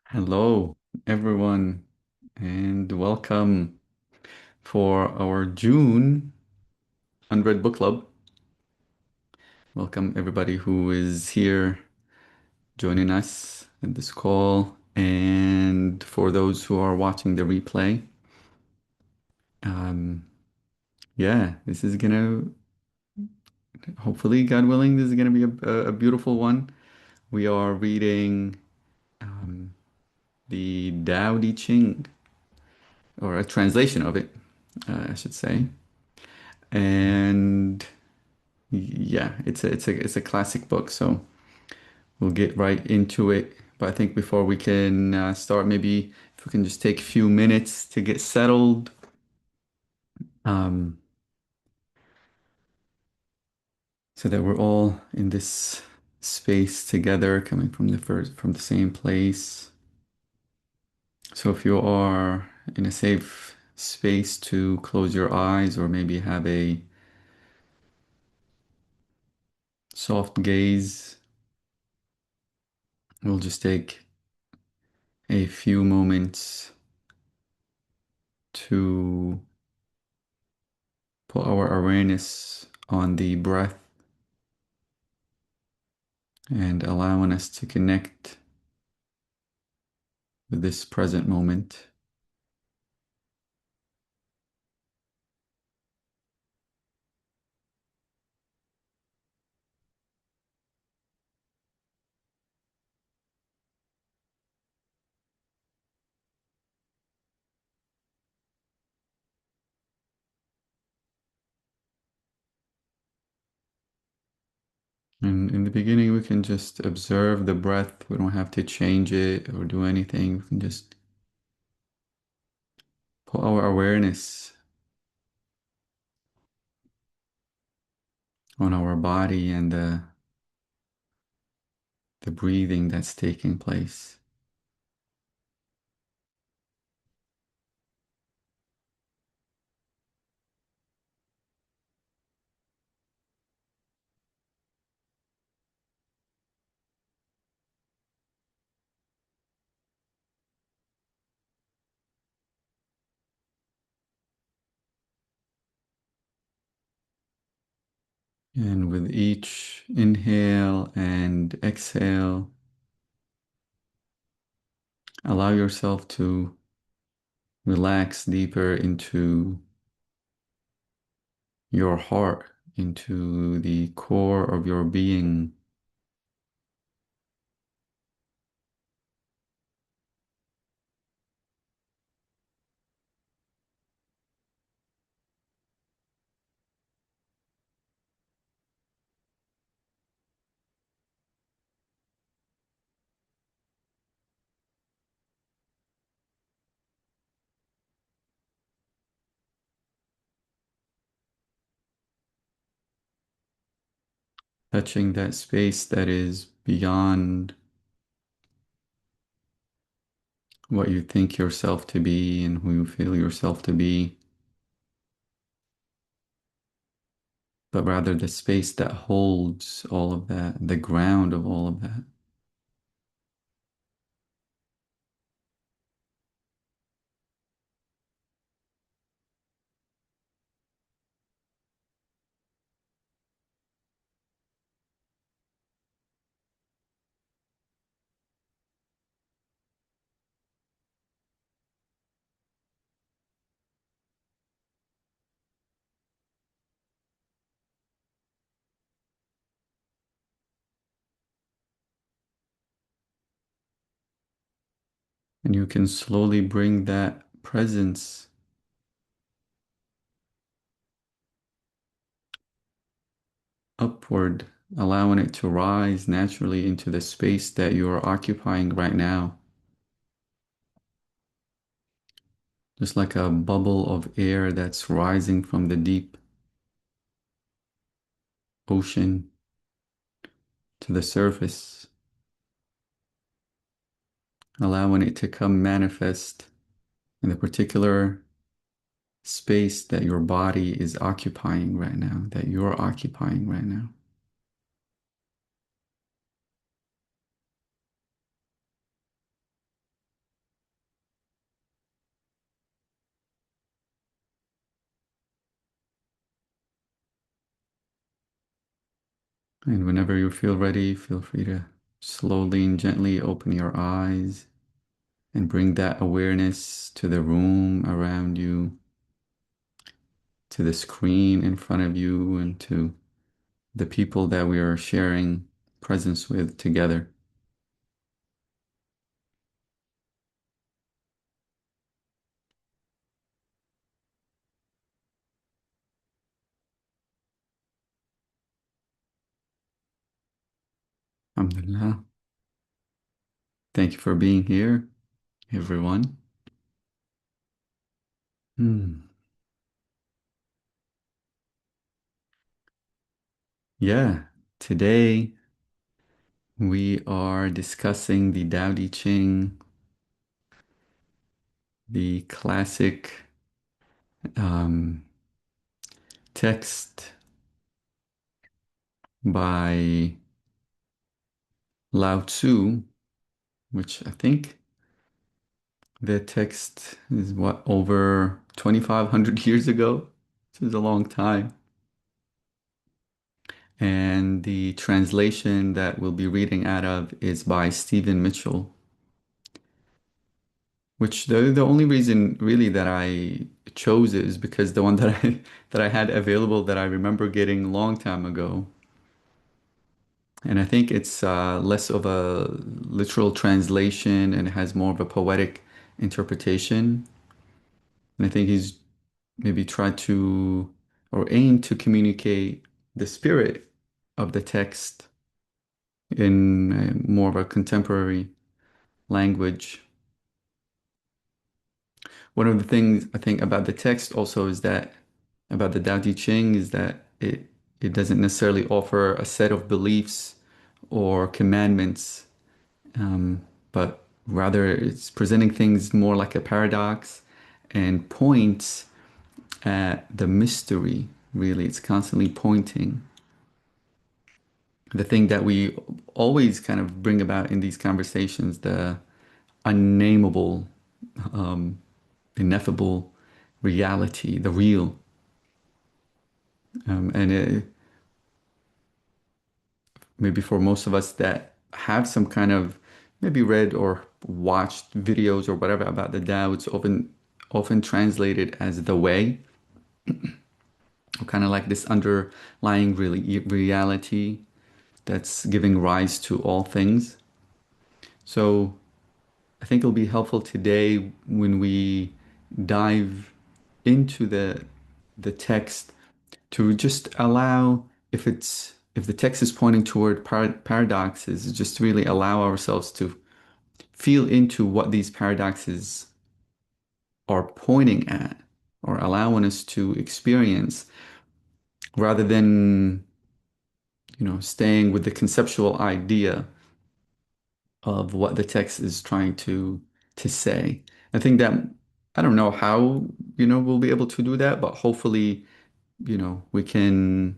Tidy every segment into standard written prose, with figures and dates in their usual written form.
Hello, everyone, and welcome for our June Unread Book Club. Welcome, everybody who is here joining us in this call, and for those who are watching the replay. Um, yeah, this is gonna, hopefully, God willing, this is gonna be a beautiful one. We are reading um, the Tao Te Ching, or a translation of it, I should say. And yeah, it's a classic book, so we'll get right into it. But I think before we can start, maybe if we can just take a few minutes to get settled, um, so that we're all in this space together, coming from the same place. So if you are in a safe space to close your eyes or maybe have a soft gaze, we'll just take a few moments to put our awareness on the breath and allowing us to connect with this present moment. And in the beginning, we can just observe the breath. We don't have to change it or do anything. We can just put our awareness on our body and the breathing that's taking place. And with each inhale and exhale, allow yourself to relax deeper into your heart, into the core of your being. Touching that space that is beyond what you think yourself to be and who you feel yourself to be, but rather the space that holds all of that, the ground of all of that. And you can slowly bring that presence upward, allowing it to rise naturally into the space that you are occupying right now. Just like a bubble of air that's rising from the deep ocean to the surface, allowing it to come manifest in the particular space that your body is occupying right now, that you're occupying right now. And whenever you feel ready, feel free to slowly and gently open your eyes and bring that awareness to the room around you, to the screen in front of you, and to the people that we are sharing presence with together. Alhamdulillah. Thank you for being here, everyone. Hmm. Yeah, today we are discussing the Tao Te Ching, the classic um, text by Lao Tzu, which I think the text is what, over 2,500 years ago, which is a long time. And the translation that we'll be reading out of is by Stephen Mitchell, which the only reason really that I chose it is because the one that I that I had available that I remember getting a long time ago. And I think it's less of a literal translation and it has more of a poetic interpretation. And I think he's maybe tried to or aimed to communicate the spirit of the text in more of a contemporary language. One of the things I think about the text also is that about the Tao Te Ching is that it doesn't necessarily offer a set of beliefs or commandments, um, but rather it's presenting things more like a paradox and points at the mystery, really. It's constantly pointing. The thing that we always kind of bring about in these conversations, the unnameable, um, ineffable reality, the real. And maybe for most of us that have some kind of maybe read or watched videos or whatever about the Tao, it's often translated as the way, or kind of like this underlying really reality that's giving rise to all things. So I think it'll be helpful today when we dive into the text to just allow if the text is pointing toward paradoxes, just really allow ourselves to feel into what these paradoxes are pointing at or allowing us to experience rather than staying with the conceptual idea of what the text is trying to say. I think that I don't know how we'll be able to do that, but hopefully we can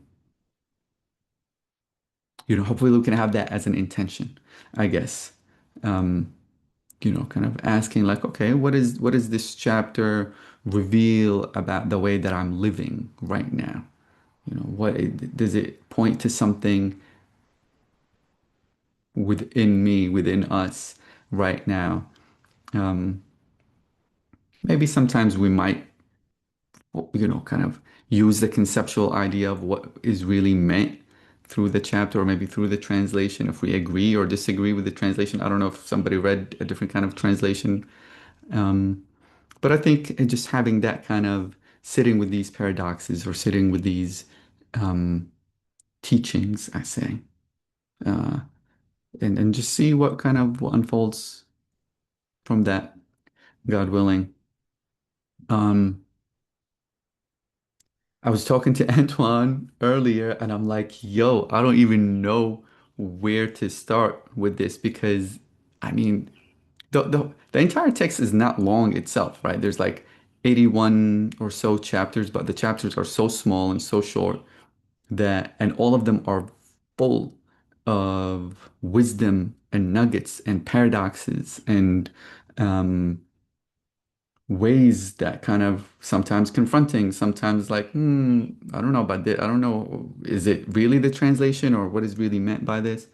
hopefully we can have that as an intention, I guess. Um, kind of asking like, okay, what is this chapter reveal about the way that I'm living right now? Does it point to something within me, within us right now? Um, Maybe sometimes we might, kind of use the conceptual idea of what is really meant through the chapter or maybe through the translation if we agree or disagree with the translation. I don't know if somebody read a different kind of translation. Um, but I think just having that kind of sitting with these paradoxes or sitting with these um, teachings, I say, uh, and just see what kind of what unfolds from that, God willing. Um, I was talking to Antoine earlier, and I'm like, yo, I don't even know where to start with this because, I mean, the entire text is not long itself, right? There's like 81 or so chapters, but the chapters are so small and so short and all of them are full of wisdom and nuggets and paradoxes and um, ways that kind of sometimes confronting, sometimes like, I don't know about this. I don't know, is it really the translation or what is really meant by this?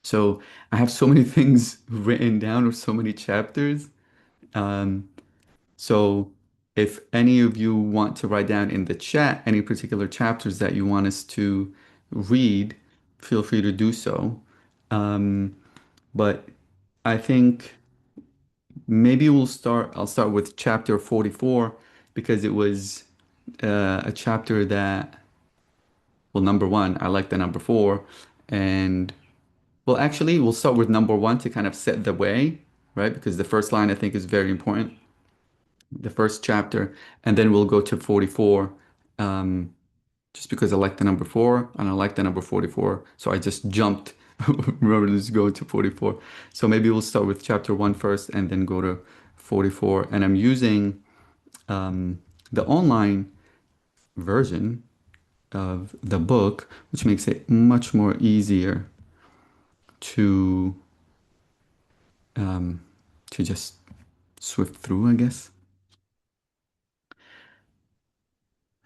So I have so many things written down or so many chapters. Um, so if any of you want to write down in the chat any particular chapters that you want us to read, feel free to do so. Um, but I think maybe I'll start with chapter 44 because it was a chapter that, well, number one, I like the number four. And well, actually, we'll start with number one to kind of set the way, right? Because the first line I think is very important, the first chapter. And then we'll go to 44, um, just because I like the number four and I like the number 44. So I just jumped rather than just go to 44. So maybe we'll start with chapter one first and then go to 44. And I'm using the online version of the book, which makes it much more easier to just swift through, I guess.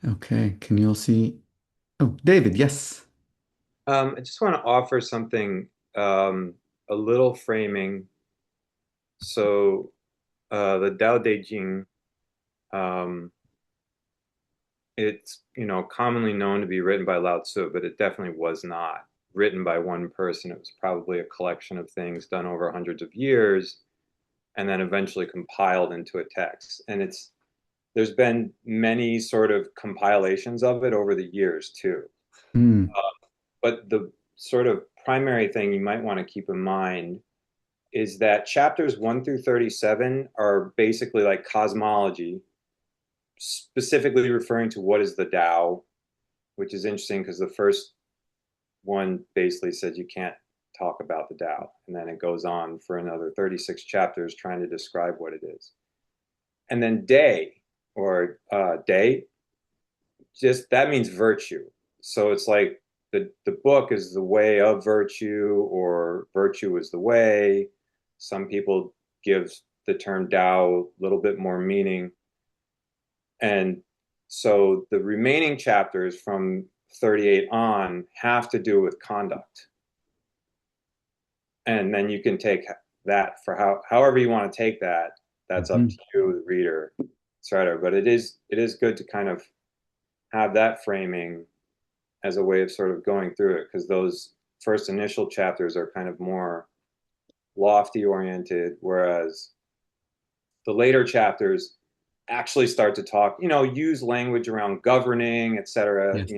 Okay, can you all see? Oh, David, yes. I just want to offer something, a little framing. So, the Tao Te Ching, um, it's commonly known to be written by Lao Tzu, but it definitely was not written by one person. It was probably a collection of things done over hundreds of years, and then eventually compiled into a text. And there's been many sort of compilations of it over the years too. Mm, But the sort of primary thing you might want to keep in mind is that chapters 1 through 37 are basically like cosmology, specifically referring to what is the Tao, which is interesting because the first one basically said you can't talk about the Tao. And then it goes on for another 36 chapters trying to describe what it is. And then day day, just that means virtue. So it's like the book is the way of virtue, or virtue is the way. Some people give the term Tao a little bit more meaning. And so the remaining chapters from 38 on have to do with conduct. And then you can take that for however you want to take that. That's up to mhm. you, the reader, etc. But it is good to kind of have that framing as a way of sort of going through it, because those first initial chapters are kind of more lofty oriented, whereas the later chapters actually start to talk, use language around governing, et cetera, Yes.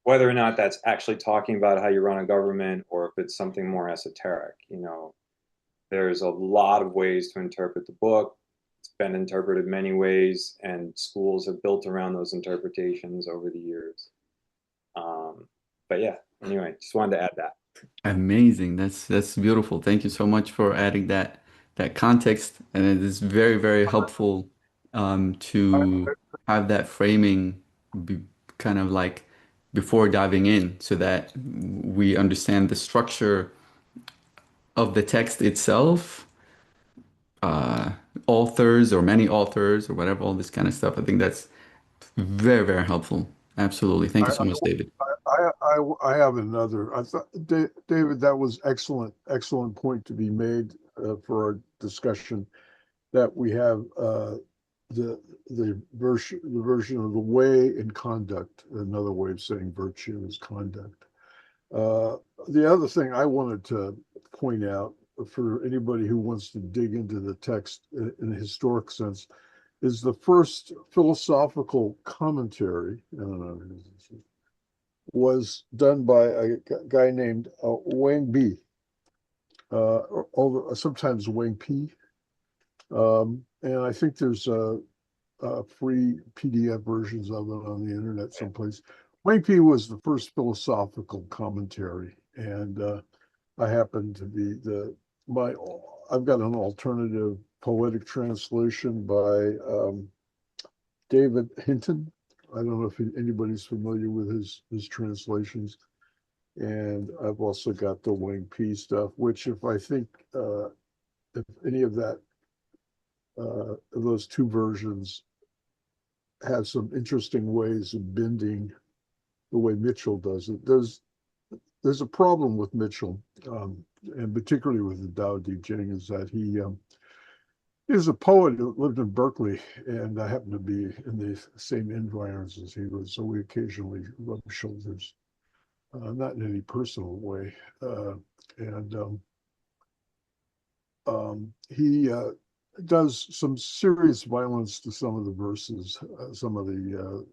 whether or not that's actually talking about how you run a government or if it's something more esoteric. There's a lot of ways to interpret the book. It's been interpreted many ways, and schools have built around those interpretations over the years. But yeah, anyway, just wanted to add that. Amazing. That's beautiful. Thank you so much for adding that context, and it is very, very helpful to have that framing be kind of like before diving in, so that we understand the structure of the text itself, uh, authors or many authors or whatever, all this kind of stuff. I think that's very, very helpful. Absolutely. Thank you I, so much, David. I have another. I thought, David, that was excellent point to be made for our discussion. That we have the the version of the way and conduct. Another way of saying virtue is conduct. Uh, the other thing I wanted to point out for anybody who wants to dig into the text in a historic sense is the first philosophical commentary. I don't know, was done by a guy named Wang Bi, or sometimes Wang P. And I think there's free PDF versions of it on the internet someplace. Wang P was the first philosophical commentary, and I happen to be my. I've got an alternative poetic translation by David Hinton. I don't know if anybody's familiar with his translations. And I've also got the Wing P stuff, which if I think if any of that those two versions have some interesting ways of bending the way Mitchell does it. There's a problem with Mitchell, and particularly with the Tao Te Ching, is that he was a poet who lived in Berkeley, and I happened to be in the same environs as he was, so we occasionally rubbed shoulders, not in any personal way. And he does some serious violence to some of the verses, some of the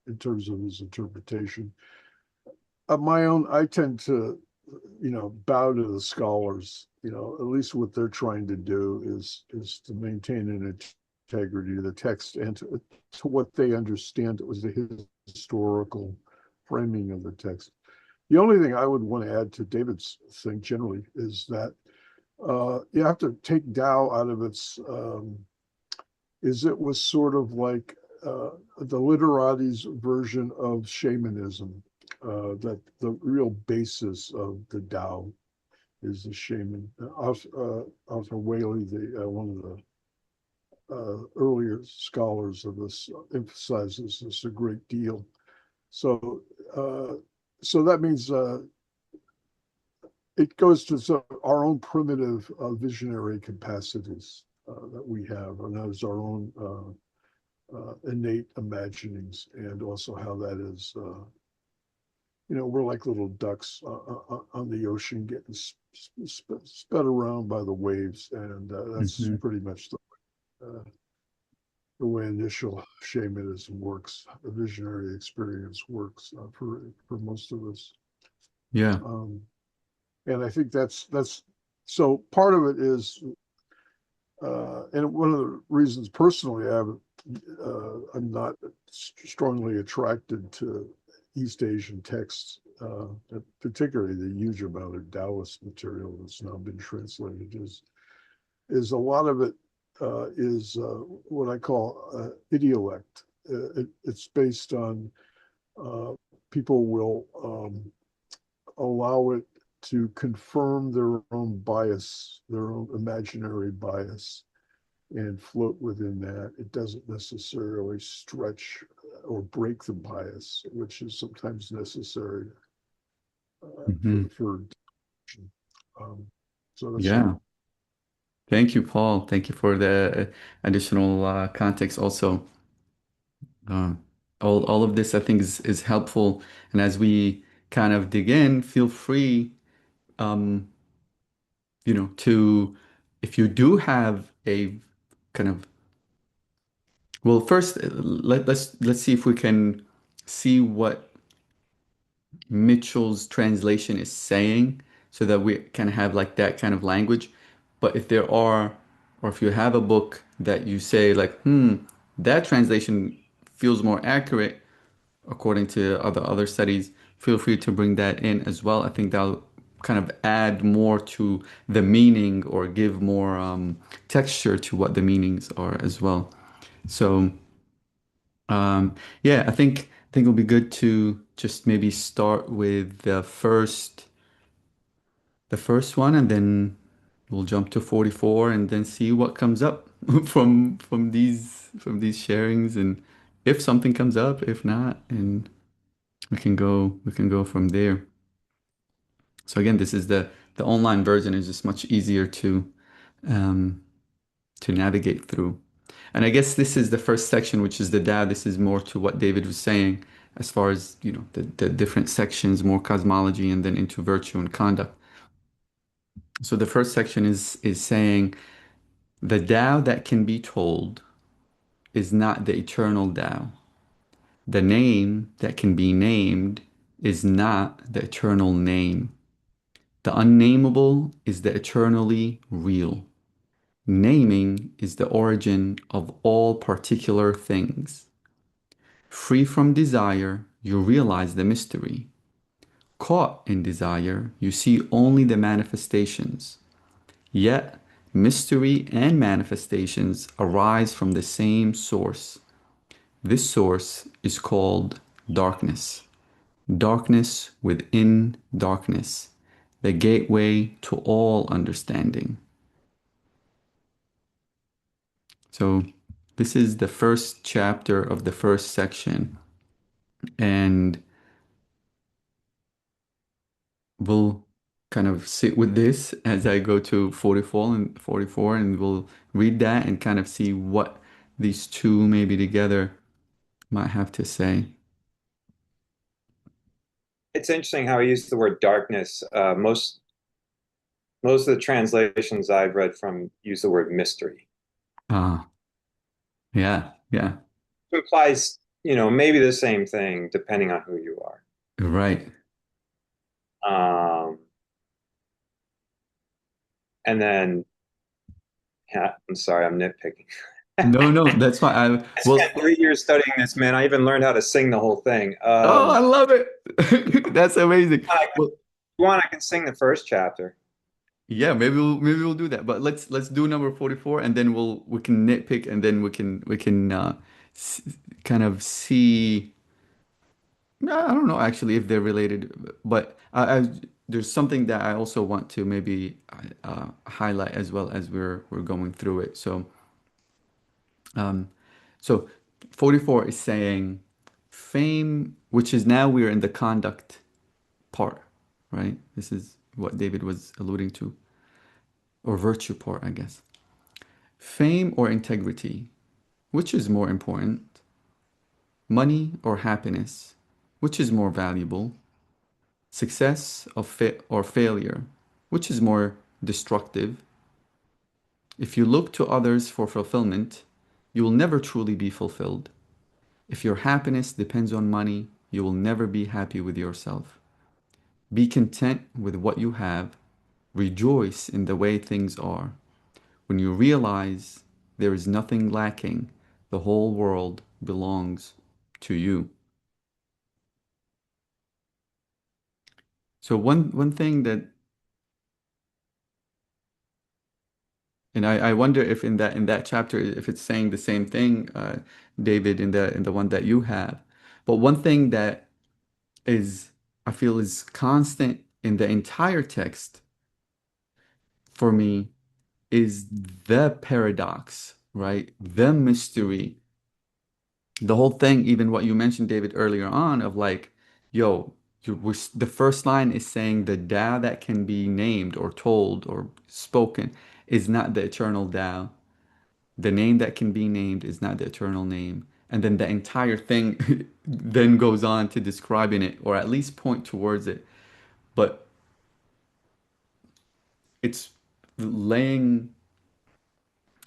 in terms of his interpretation. My own, I tend to, bow to the scholars. At least what they're trying to do is to maintain an integrity of the text and to what they understand it was the historical framing of the text. The only thing I would want to add to David's thing generally is that you have to take Tao out of its is it was sort of like the literati's version of shamanism, that the real basis of the Tao is the shaman. Arthur Whaley, one of the earlier scholars of this, emphasizes this a great deal. So, so that means it goes to our own primitive visionary capacities that we have, and as our own innate imaginings, and also how that is, we're like little ducks on the ocean getting sped around by the waves, and that's Hmm. pretty much the way initial shamanism works, the visionary experience works for most of us. Yeah. Um, and I think that's so part of it is, and one of the reasons personally I'm not strongly attracted to East Asian texts, particularly the huge amount of Taoist material that's now been translated, is a lot of it is what I call egoic. It's based on people will allow it to confirm their own bias, their own imaginary bias, and float within that. It doesn't necessarily stretch or break the bias, which is sometimes necessary Hmm. for so that's Yeah. Thank you, Paul. Thank you for the additional context also. Uh, all of this, I think, is helpful. And as we kind of dig in, feel free, um, to, if you do have a kind of, well, first, let's see if we can see what Mitchell's translation is saying, so that we can have like that kind of language. But if there are, or if you have a book that you say like, that translation feels more accurate according to other studies, feel free to bring that in as well. I think that'll kind of add more to the meaning, or give more texture to what the meanings are as well. So yeah, I think it'll be good to just maybe start with the first one, and then we'll jump to 44, and then see what comes up from these sharings, and if something comes up, if not, and we can go from there. So again, this is the online version is just much easier um, to navigate through. And I guess this is the first section, which is the Tao. This is more to what David was saying, as far as, the different sections, more cosmology, and then into virtue and conduct. So the first section is saying the Tao that can be told is not the eternal Tao. The name that can be named is not the eternal name. The unnameable is the eternally real. Naming is the origin of all particular things. Free from desire, you realize the mystery. Caught in desire, you see only the manifestations. Yet, mystery and manifestations arise from the same source. This source is called darkness. Darkness within darkness, the gateway to all understanding. So this is the first chapter of the first section, and we'll kind of sit with this as I go to 44, and we'll read that and kind of see what these two maybe together might have to say. It's interesting how he used the word darkness. Most of the translations I've read from use the word mystery. Ah, yeah, yeah, It implies, maybe the same thing depending on who you are. right. Um, and then, yeah, I'm sorry, I'm nitpicking. No, no, that's fine. I Well, spent 3 years studying this, man. I even learned how to sing the whole thing. oh, I love it. That's amazing. If Well, you want, I can sing the first chapter. yeah, maybe we'll do that. But let's do number 44, and then we can nitpick, and then we can s kind of see. No, I don't know actually if they're related, but there's something that I also want to maybe highlight as well as we're going through it. Um, so 44 is saying fame, which is now we're in the conduct part, right? This is what David was alluding to, or virtue part, I guess. Fame or integrity, which is more important? Money or happiness, which is more valuable? Success or failure, which is more destructive? If you look to others for fulfillment, you will never truly be fulfilled. If your happiness depends on money, you will never be happy with yourself. Be content with what you have. Rejoice in the way things are. When you realize there is nothing lacking, the whole world belongs to you. So one thing that, and I wonder if in that chapter if it's saying the same thing, David, in the one that you have. But one thing that is I feel is constant in the entire text for me is the paradox, right? The mystery, the whole thing, even what you mentioned, David, earlier on, of like, yo, the first line is saying the Tao that can be named or told or spoken is not the eternal Tao. The name that can be named is not the eternal name. And then the entire thing then goes on to describing it, or at least point towards it. But it's laying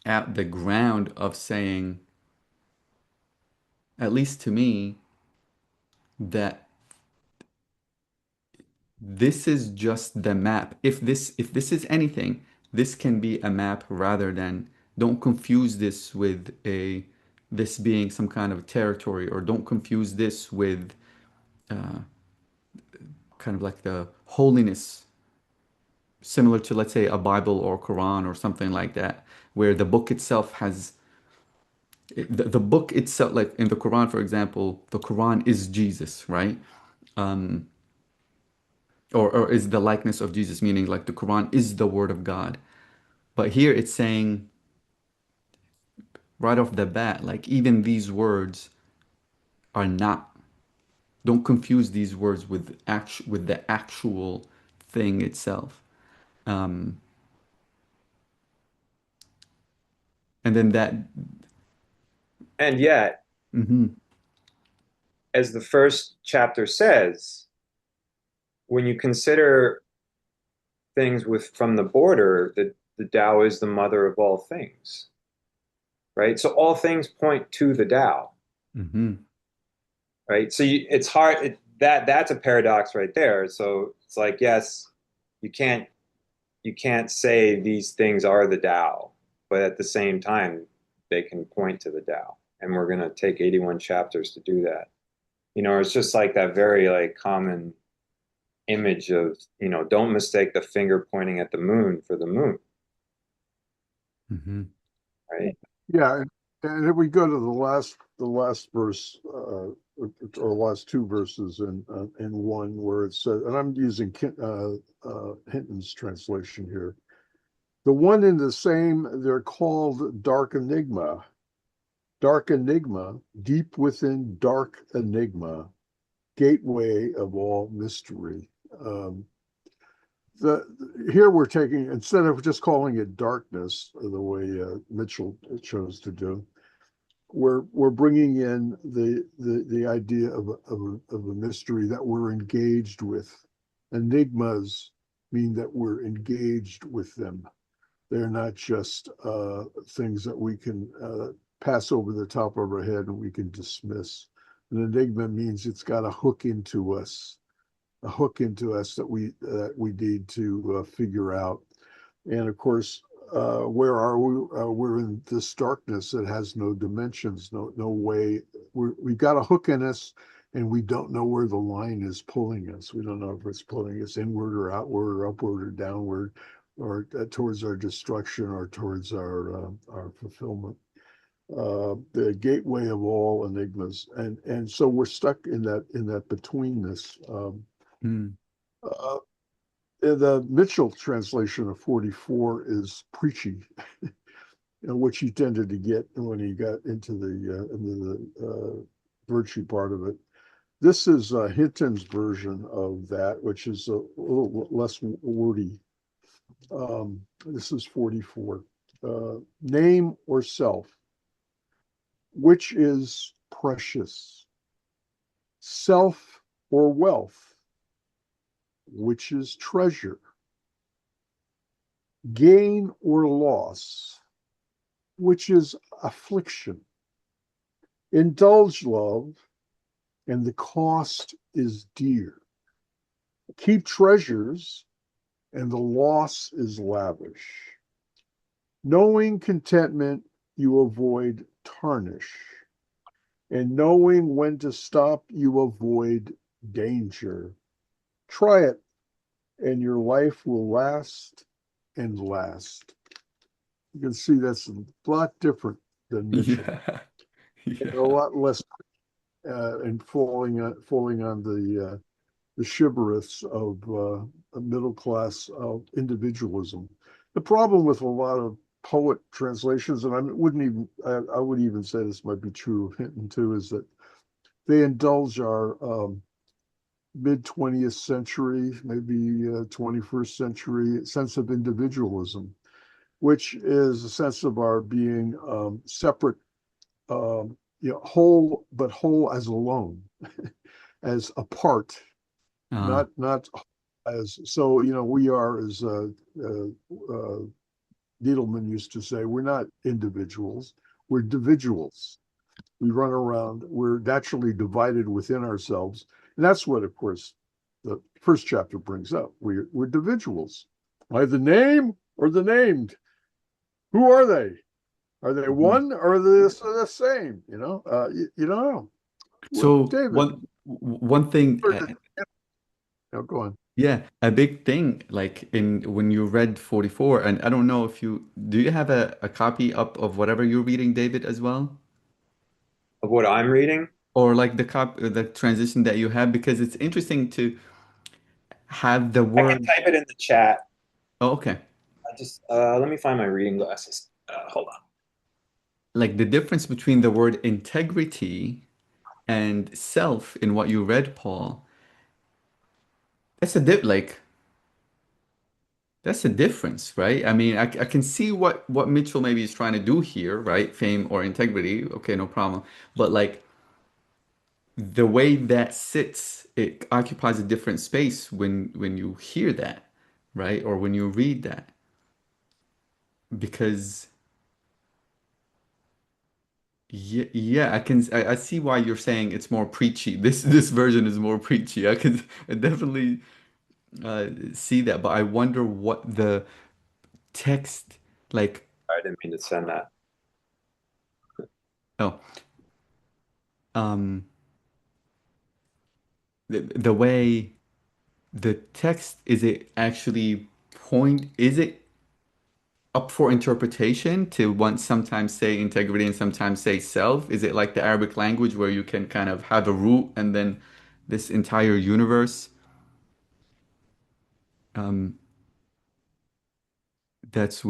out the ground of saying, at least to me, that this is just the map. If this is anything, this can be a map rather than, don't confuse this with a this being some kind of territory, or don't confuse this with kind of like the holiness similar to, let's say, a Bible or Quran or something like that, where the book itself has the book itself, like in the Quran, for example, the Quran is Jesus, right? Or is the likeness of Jesus, meaning like the Quran is the word of God. But here it's saying right off the bat, like even these words are not, don't confuse these words with the actual thing itself. Um, and then that, And yet, mhm, as the first chapter says, when you consider things with from the border, the Tao is the mother of all things, right? So all things point to the Tao, mhm, right? So it's hard that's a paradox right there. So it's like, yes, you can't you can't say these things are the Tao, but at the same time, they can point to the Tao. And we're going to take 81 chapters to do that. It's just like that very like common image of, don't mistake the finger pointing at the moon for the moon, mhm. right? Yeah, and if we go to the last verse, or last two verses in one where it says, and I'm using Hinton's translation here. The one in the same, they're called dark enigma. Dark enigma, deep within dark enigma, gateway of all mystery. The Here we're taking, instead of just calling it darkness, the way Mitchell chose to do, we're bringing in the idea of a mystery that we're engaged with. Enigmas mean that we're engaged with them. They're not just things that we can pass over the top of our head and we can dismiss. An enigma means it's got a hook into us, that we need to figure out. And of course, where are we? We're in this darkness that has no dimensions, no way. We've got a hook in us, and we don't know where the line is pulling us. We don't know if it's pulling us inward or outward or upward or downward, or towards our destruction or towards our fulfillment. The gateway of all enigmas, and so we're stuck in that betweenness. Mm. Uh, the Mitchell translation of 44 is preachy, which he tended to get when he got into the virtue part of it. This is Hinton's version of that, which is a little less wordy. This is 44. Name or self, which is precious? Self or wealth, which is treasure? Gain or loss, which is affliction? Indulge love, and the cost is dear. Keep treasures, and the loss is lavish. Knowing contentment, you avoid tarnish. And knowing when to stop, you avoid danger. Try it, and your life will last and last. You can see that's a lot different than Mitchell, Yeah. and a Yeah. lot less and falling on the shibboleths of middle class individualism. The problem with a lot of poet translations, and I would even say this might be true of Hinton too, is that they indulge our mid 20th century, maybe 21st century sense of individualism, which is a sense of our being separate, whole, but whole as alone, as apart, Uh, not as so. We are, as Needleman used to say, we're not individuals, we're individuals. We run around, we're naturally divided within ourselves. And that's what, of course, the first chapter brings up. We're individuals. By the name or the named? Who are they? Are they mhm. one or are they the same? You don't know. Well, So David, one thing, go on. yeah, a big thing, like in when you read 44, and I don't know if you do you have a copy up of whatever you're reading, David, as well? Of what I'm reading. Or like the transition that you have, because it's interesting to have the I can word. type it in the chat. Oh, okay. I just let me find my reading glasses. Hold on. Like the difference between the word integrity and self in what you read, Paul. That's a dip like that's a difference, right? I mean, I can see what Mitchell maybe is trying to do here, right? Fame or integrity, okay, no problem. But like the way that sits, it occupies a different space when you hear that, right? Or when you read that. Because yeah, I see why you're saying it's more preachy. This version is more preachy. I definitely see that, but I wonder what the text like. I didn't mean to send that. Oh, um, the way the text is it actually is it up for interpretation to once sometimes say integrity and sometimes say self? Is it like the Arabic language where you can kind of have a root and then this entire universe? Um, that's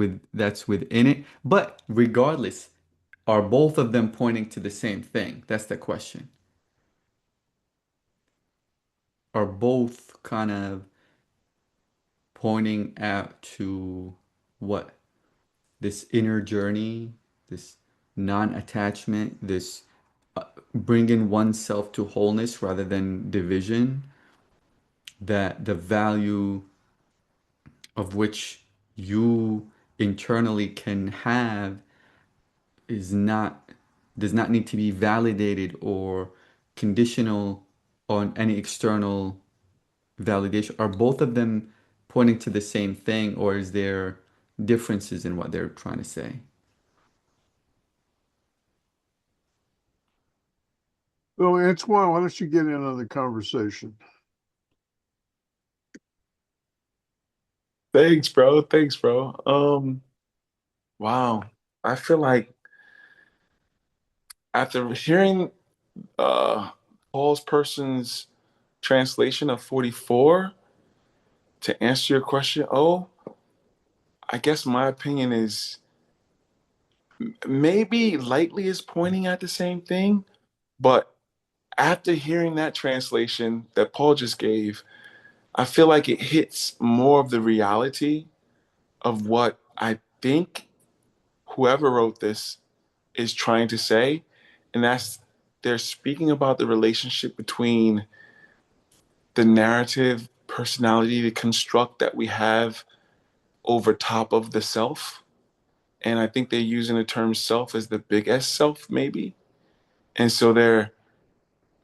within it. But regardless, are both of them pointing to the same thing? That's the question. Are both kind of pointing out to what? This inner journey, this non-attachment, this bringing oneself to wholeness rather than division, that the value of which you internally can have is not does not need to be validated or conditional on any external validation. Are both of them pointing to the same thing, or is there differences in what they're trying to say? Well, Antoine, why don't you get in on the conversation? Thanks, bro. Thanks, bro. Wow. I feel like after hearing uh Paul's person's translation of 44, to answer your question, I guess my opinion is maybe lightly is pointing at the same thing, but after hearing that translation that Paul just gave, I feel like it hits more of the reality of what I think whoever wrote this is trying to say. And that's they're speaking about the relationship between the narrative, personality, the construct that we have over top of the self. And I think they're using the term self as the big S self, maybe. And so they're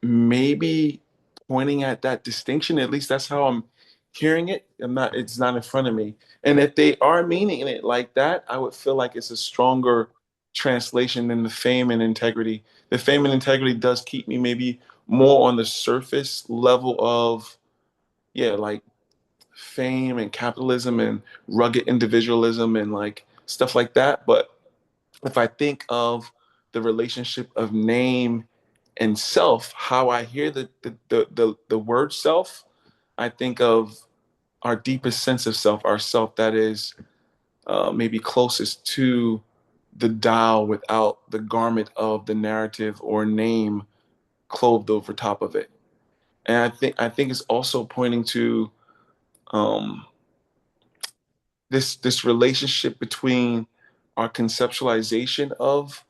maybe pointing at that distinction. At least that's how I'm hearing it. It's not in front of me. And if they are meaning it like that, I would feel like it's a stronger translation than the fame and integrity. The fame and integrity does keep me maybe more on the surface level of, yeah, like fame and capitalism and rugged individualism and like stuff like that. But if I think of the relationship of name and self, how I hear the word self, I think of our deepest sense of self, our self that is maybe closest to the Tao without the garment of the narrative or name clothed over top of it. And I think it's also pointing to um, this relationship between our conceptualization of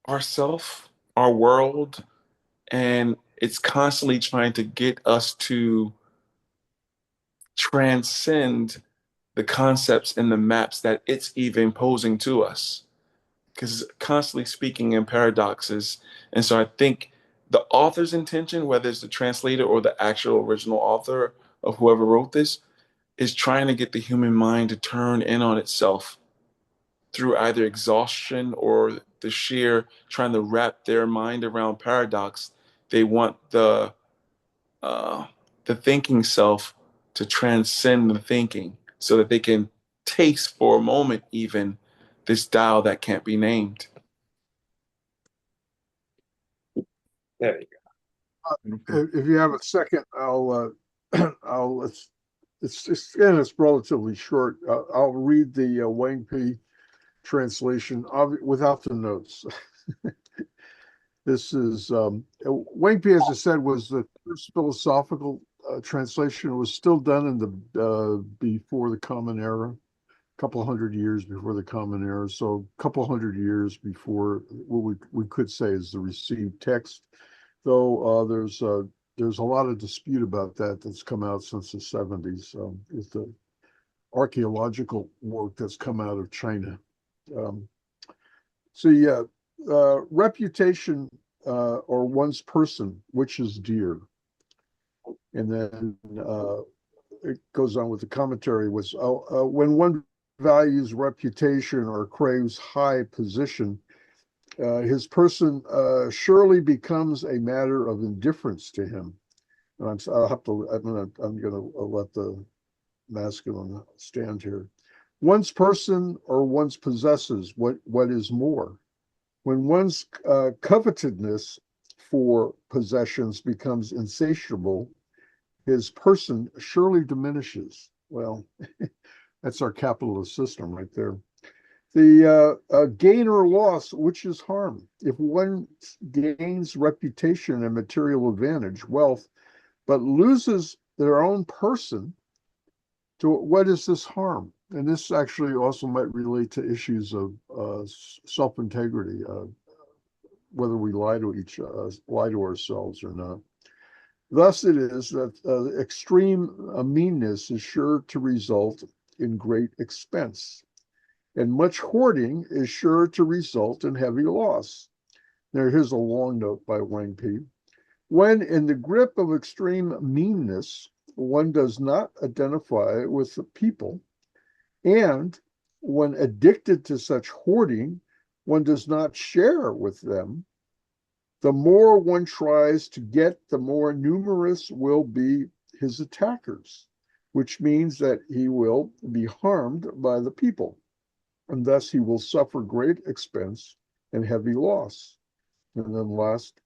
ourself, our world, and it's constantly trying to get us to transcend the concepts and the maps that it's even posing to us because it's constantly speaking in paradoxes. And so I think the author's intention, whether it's the translator or the actual original author of whoever wrote this, is trying to get the human mind to turn in on itself through either exhaustion or the sheer trying to wrap their mind around paradox. They want uh, the thinking self to transcend the thinking so that they can taste for a moment even this Tao that can't be named. There you If you have a second, I'll it's again it's relatively short. I'll read the Wang Pi translation without the notes. This is Wang Pi, as I said, was the first philosophical translation. It was still done in the before the Common Era, a couple hundred years before the Common Era. So a couple hundred years before what we could say is the received text. Though there's a lot of dispute about that that's come out since the 70s with the archaeological work that's come out of China. Um, so yeah, reputation or one's person, which is dear, and then it goes on with the commentary was when one values reputation or craves high position, his person surely becomes a matter of indifference to him. And I'll have to. I'm gonna let the masculine stand here. One's person or one's possesses what is more. When one's covetedness for possessions becomes insatiable, his person surely diminishes. Well, That's our capitalist system right there. The gain or loss, which is harm. If one gains reputation and material advantage, wealth, but loses their own person, to what is this harm? And this actually also might relate to issues of self-integrity, whether we lie to ourselves or not. Thus, it is that extreme meanness is sure to result in great expense, and much hoarding is sure to result in heavy loss. Now, here's a long note by Wang Pi. When in the grip of extreme meanness, one does not identify with the people, and when addicted to such hoarding, one does not share with them, the more one tries to get, the more numerous will be his attackers, which means that he will be harmed by the people, and thus he will suffer great expense and heavy loss. And then last,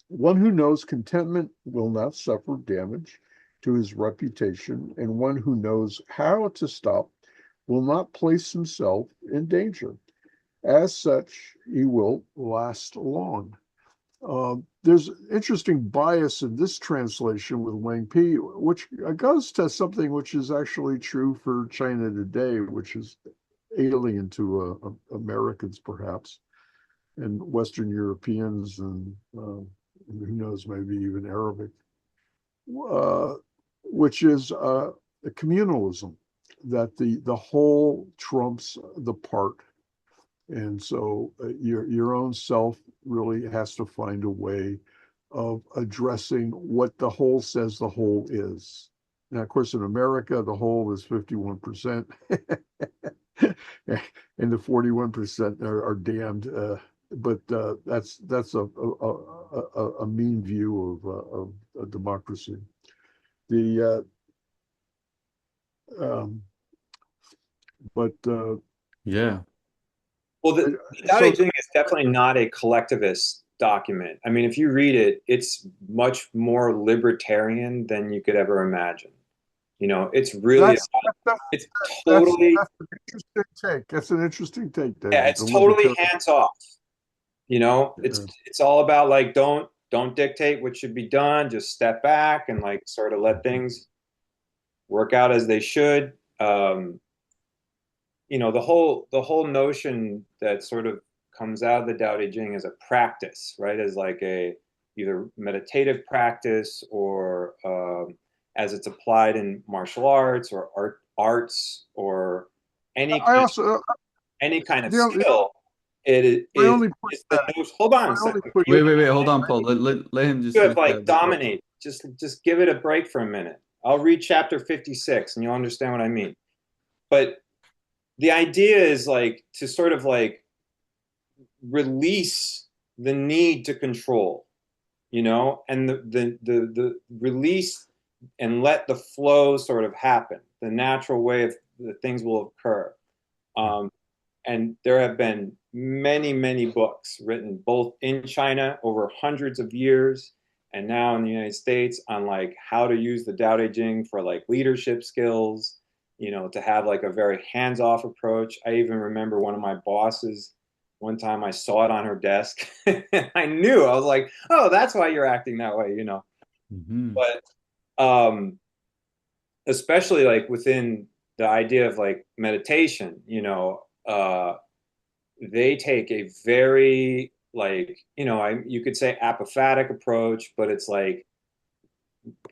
one who knows contentment will not suffer damage to his reputation, and one who knows how to stop will not place himself in danger. As such, he will last long. There's interesting bias in this translation with Wang Pi, which goes to something which is actually true for China today, which is alien to Americans, perhaps, and Western Europeans, and who knows, maybe even Arabic, which is communalism, that the whole trumps the part. And so your own self really has to find a way of addressing what the whole says the whole is. Now, of course, in America, the whole is 51%, and the 41% are damned. But that's a mean view of a democracy. The but Yeah. Well, the Tao Te Ching is definitely not a collectivist document. I mean, if you read it, it's much more libertarian than you could ever imagine. You know, it's really, it's totally, that's an interesting take. That's an interesting take, David. yeah, it's totally hands off. You know, it's all about like don't dictate what should be done. Just step back and like sort of let things work out as they should. You know, the whole notion that sort of comes out of the Tao Te Ching as a practice, right? As like a either meditative practice or as it's applied in martial arts or arts or any I kind also any kind of skill. It my is only it's the notion. Hold on a second. Wait, hold on, Paul. Let him just You have like dominate. Just give it a break for a minute. I'll read chapter 56 and you'll understand what I mean. But the idea is like to sort of like release the need to control, you know, and the release and let the flow sort of happen, the natural way of the things will occur. And there have been many, many books written both in China over hundreds of years and now in the United States on like how to use the Tao Te Ching for like leadership skills, you know, to have like a very hands-off approach. I even remember one of my bosses, one time I saw it on her desk. I knew, I was like, oh, that's why you're acting that way, you know. Mm-hmm. But especially like within the idea of like meditation, you know, they take a very like, you know, you could say apophatic approach, but it's like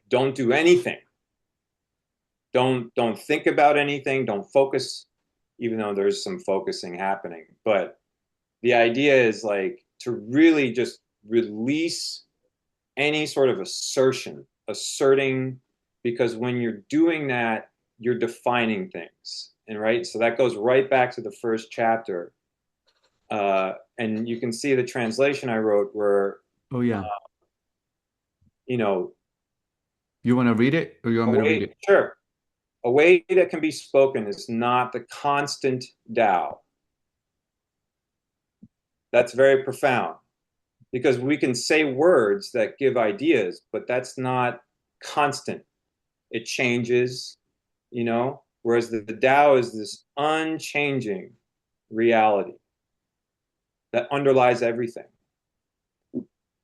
don't do anything. Don't think about anything, don't focus, even though there's some focusing happening. But the idea is like to really just release any sort of asserting, because when you're doing that, you're defining things. And right, so that goes right back to the first chapter. And you can see the translation I wrote where, Oh yeah. you know, You want to read it or you want me to read it? Sure. A way that can be spoken is not the constant Tao. That's very profound because we can say words that give ideas, but that's not constant. It changes, you know. Whereas the Tao is this unchanging reality that underlies everything.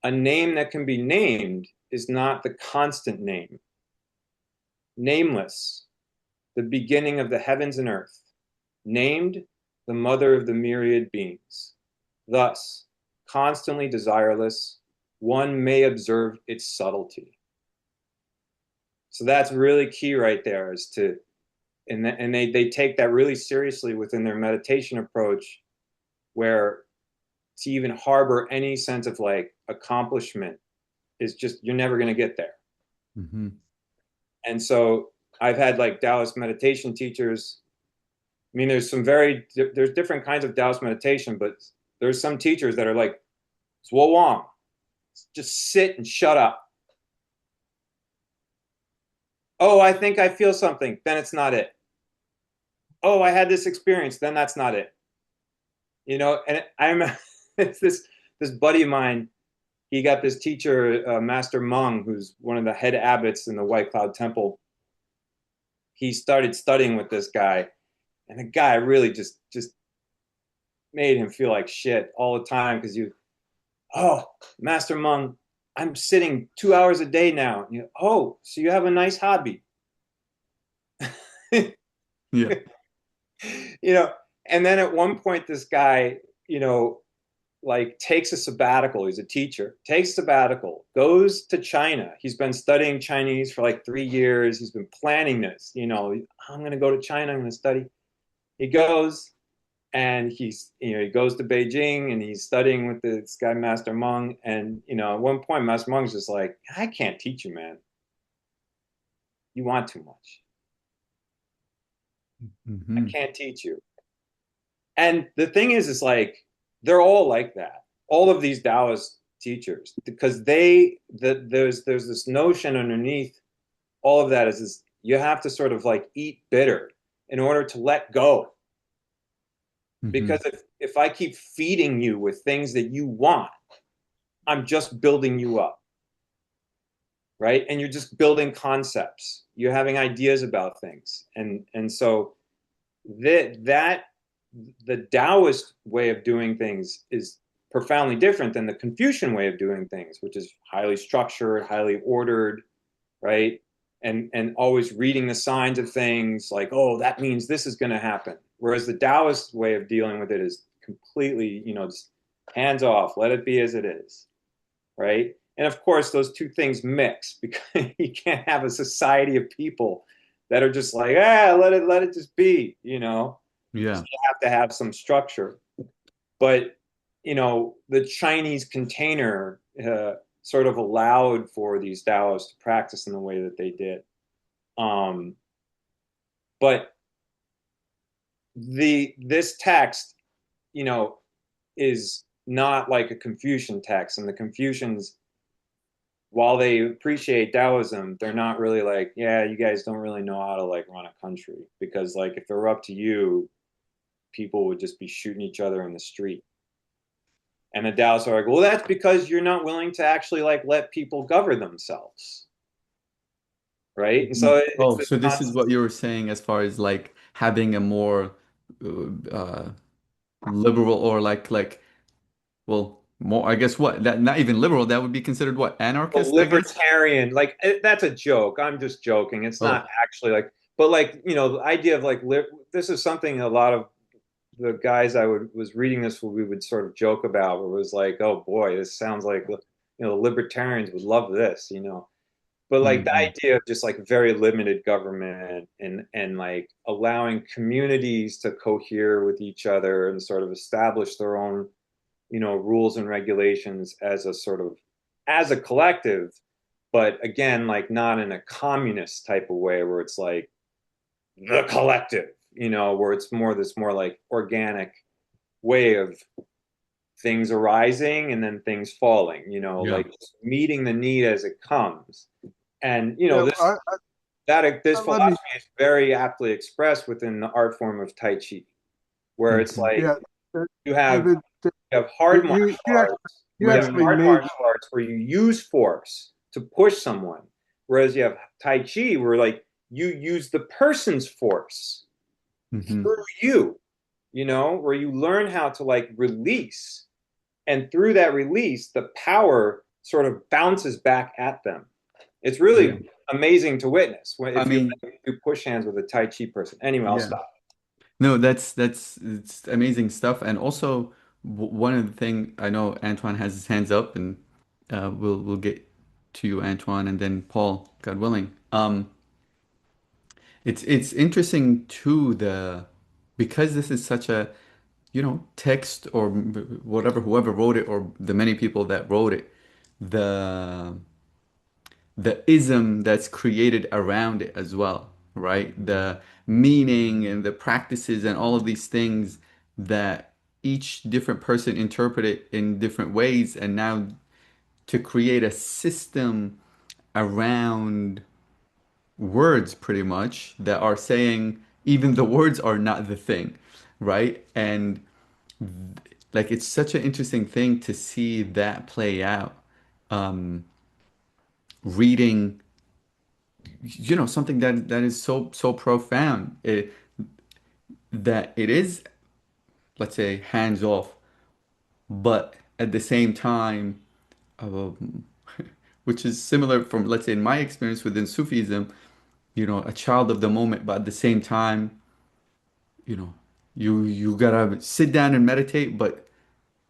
A name that can be named is not the constant name. Nameless, the beginning of the heavens and earth. Named, the mother of the myriad beings. Thus, constantly desireless, one may observe its subtlety. So that's really key right there, is to, and they take that really seriously within their meditation approach, where to even harbor any sense of like accomplishment is just, you're never going to get there. Mm-hmm. And so I've had like Taoist meditation teachers. I mean, there's different kinds of Taoist meditation, but there's some teachers that are like, Zhuo Wang, just sit and shut up. Oh, I think I feel something. Then it's not it. Oh, I had this experience. Then that's not it. You know, and it's this buddy of mine. He got this teacher, Master Meng, who's one of the head abbots in the White Cloud Temple. He started studying with this guy, and the guy really just made him feel like shit all the time, because Master Meng, I'm sitting 2 hours a day now. Oh, so you have a nice hobby. Yeah. You know, and then at one point, this guy, like takes a sabbatical. He's a teacher, takes sabbatical, goes to China. He's been studying Chinese for like 3 years. He's been planning this, I'm going to go to China. I'm going to study. He goes, and he goes to Beijing, and he's studying with this guy, Master Meng. And, at one point, Master Meng's just like, I can't teach you, man. You want too much. Mm-hmm. I can't teach you. And the thing is like, they're all like that. All of these Taoist teachers, because there's this notion underneath all of that is this, you have to sort of like eat bitter in order to let go. Mm-hmm. Because if I keep feeding you with things that you want, I'm just building you up. Right? And you're just building concepts. You're having ideas about things. And so the Taoist way of doing things is profoundly different than the Confucian way of doing things, which is highly structured, highly ordered, right? And always reading the signs of things like, oh, that means this is going to happen. Whereas the Taoist way of dealing with it is completely, just hands off, let it be as it is, right? And of course, those two things mix, because you can't have a society of people that are just like, let it just be, Yeah. So you have to have some structure. But, the Chinese container sort of allowed for these Taoists to practice in the way that they did. But this text, is not like a Confucian text. And the Confucians, while they appreciate Taoism, they're not really like, yeah, you guys don't really know how to like run a country, because like if it were up to you, people would just be shooting each other in the street. And the Taoists are like, well, that's because you're not willing to actually like let people govern themselves, right? And so So this is what you were saying as far as like having a more uh, liberal, or well, more, I guess, what, that not even liberal, that would be considered what, a anarchist, I guess. libertarian, like that's a joke. I'm just joking. It's Oh, not actually like, but like, the idea of like, this is something a lot of the guys was reading this, we would sort of joke about, where it was like, oh boy, this sounds like, the libertarians would love this, But like the mhm. idea of just like very limited government, and like allowing communities to cohere with each other and sort of establish their own, rules and regulations as a collective, but again, like not in a communist type of way where it's like the collective, where it's more like organic way of things arising and then things falling, Yeah. like just meeting the need as it comes. And Yeah, this let me, philosophy is very aptly expressed within the art form of Tai Chi, where it's Mhm. like yeah, you have David, you have hard martial arts. you You have actually hard made, martial arts where you use force to push someone, whereas you have Tai Chi where like you use the person's force Mm-hmm. through you, where you learn how to like release. And through that release, the power sort of bounces back at them. It's really Yeah. amazing to witness I if you mean, do push hands with a Tai Chi person. Anyway, I'll yeah. stop. No, that's it's amazing stuff. And also one of the thing I know Antoine has his hands up, and we'll get to you, Antoine, and then Paul, God willing. It's interesting too, because this is such a, text or whatever, whoever wrote it, or the many people that wrote it, the the ism that's created around it as well, right? The meaning and the practices and all of these things that each different person interpret it in different ways, and now to create a system around words pretty much that are saying even the words are not the thing, right? And like it's such an interesting thing to see that play out. Reading, something that is so profound, that it is, let's say, hands off, but at the same time, um, which is similar from, let's say, in my experience within Sufism, a child of the moment, but at the same time, you know, you gotta sit down and meditate. But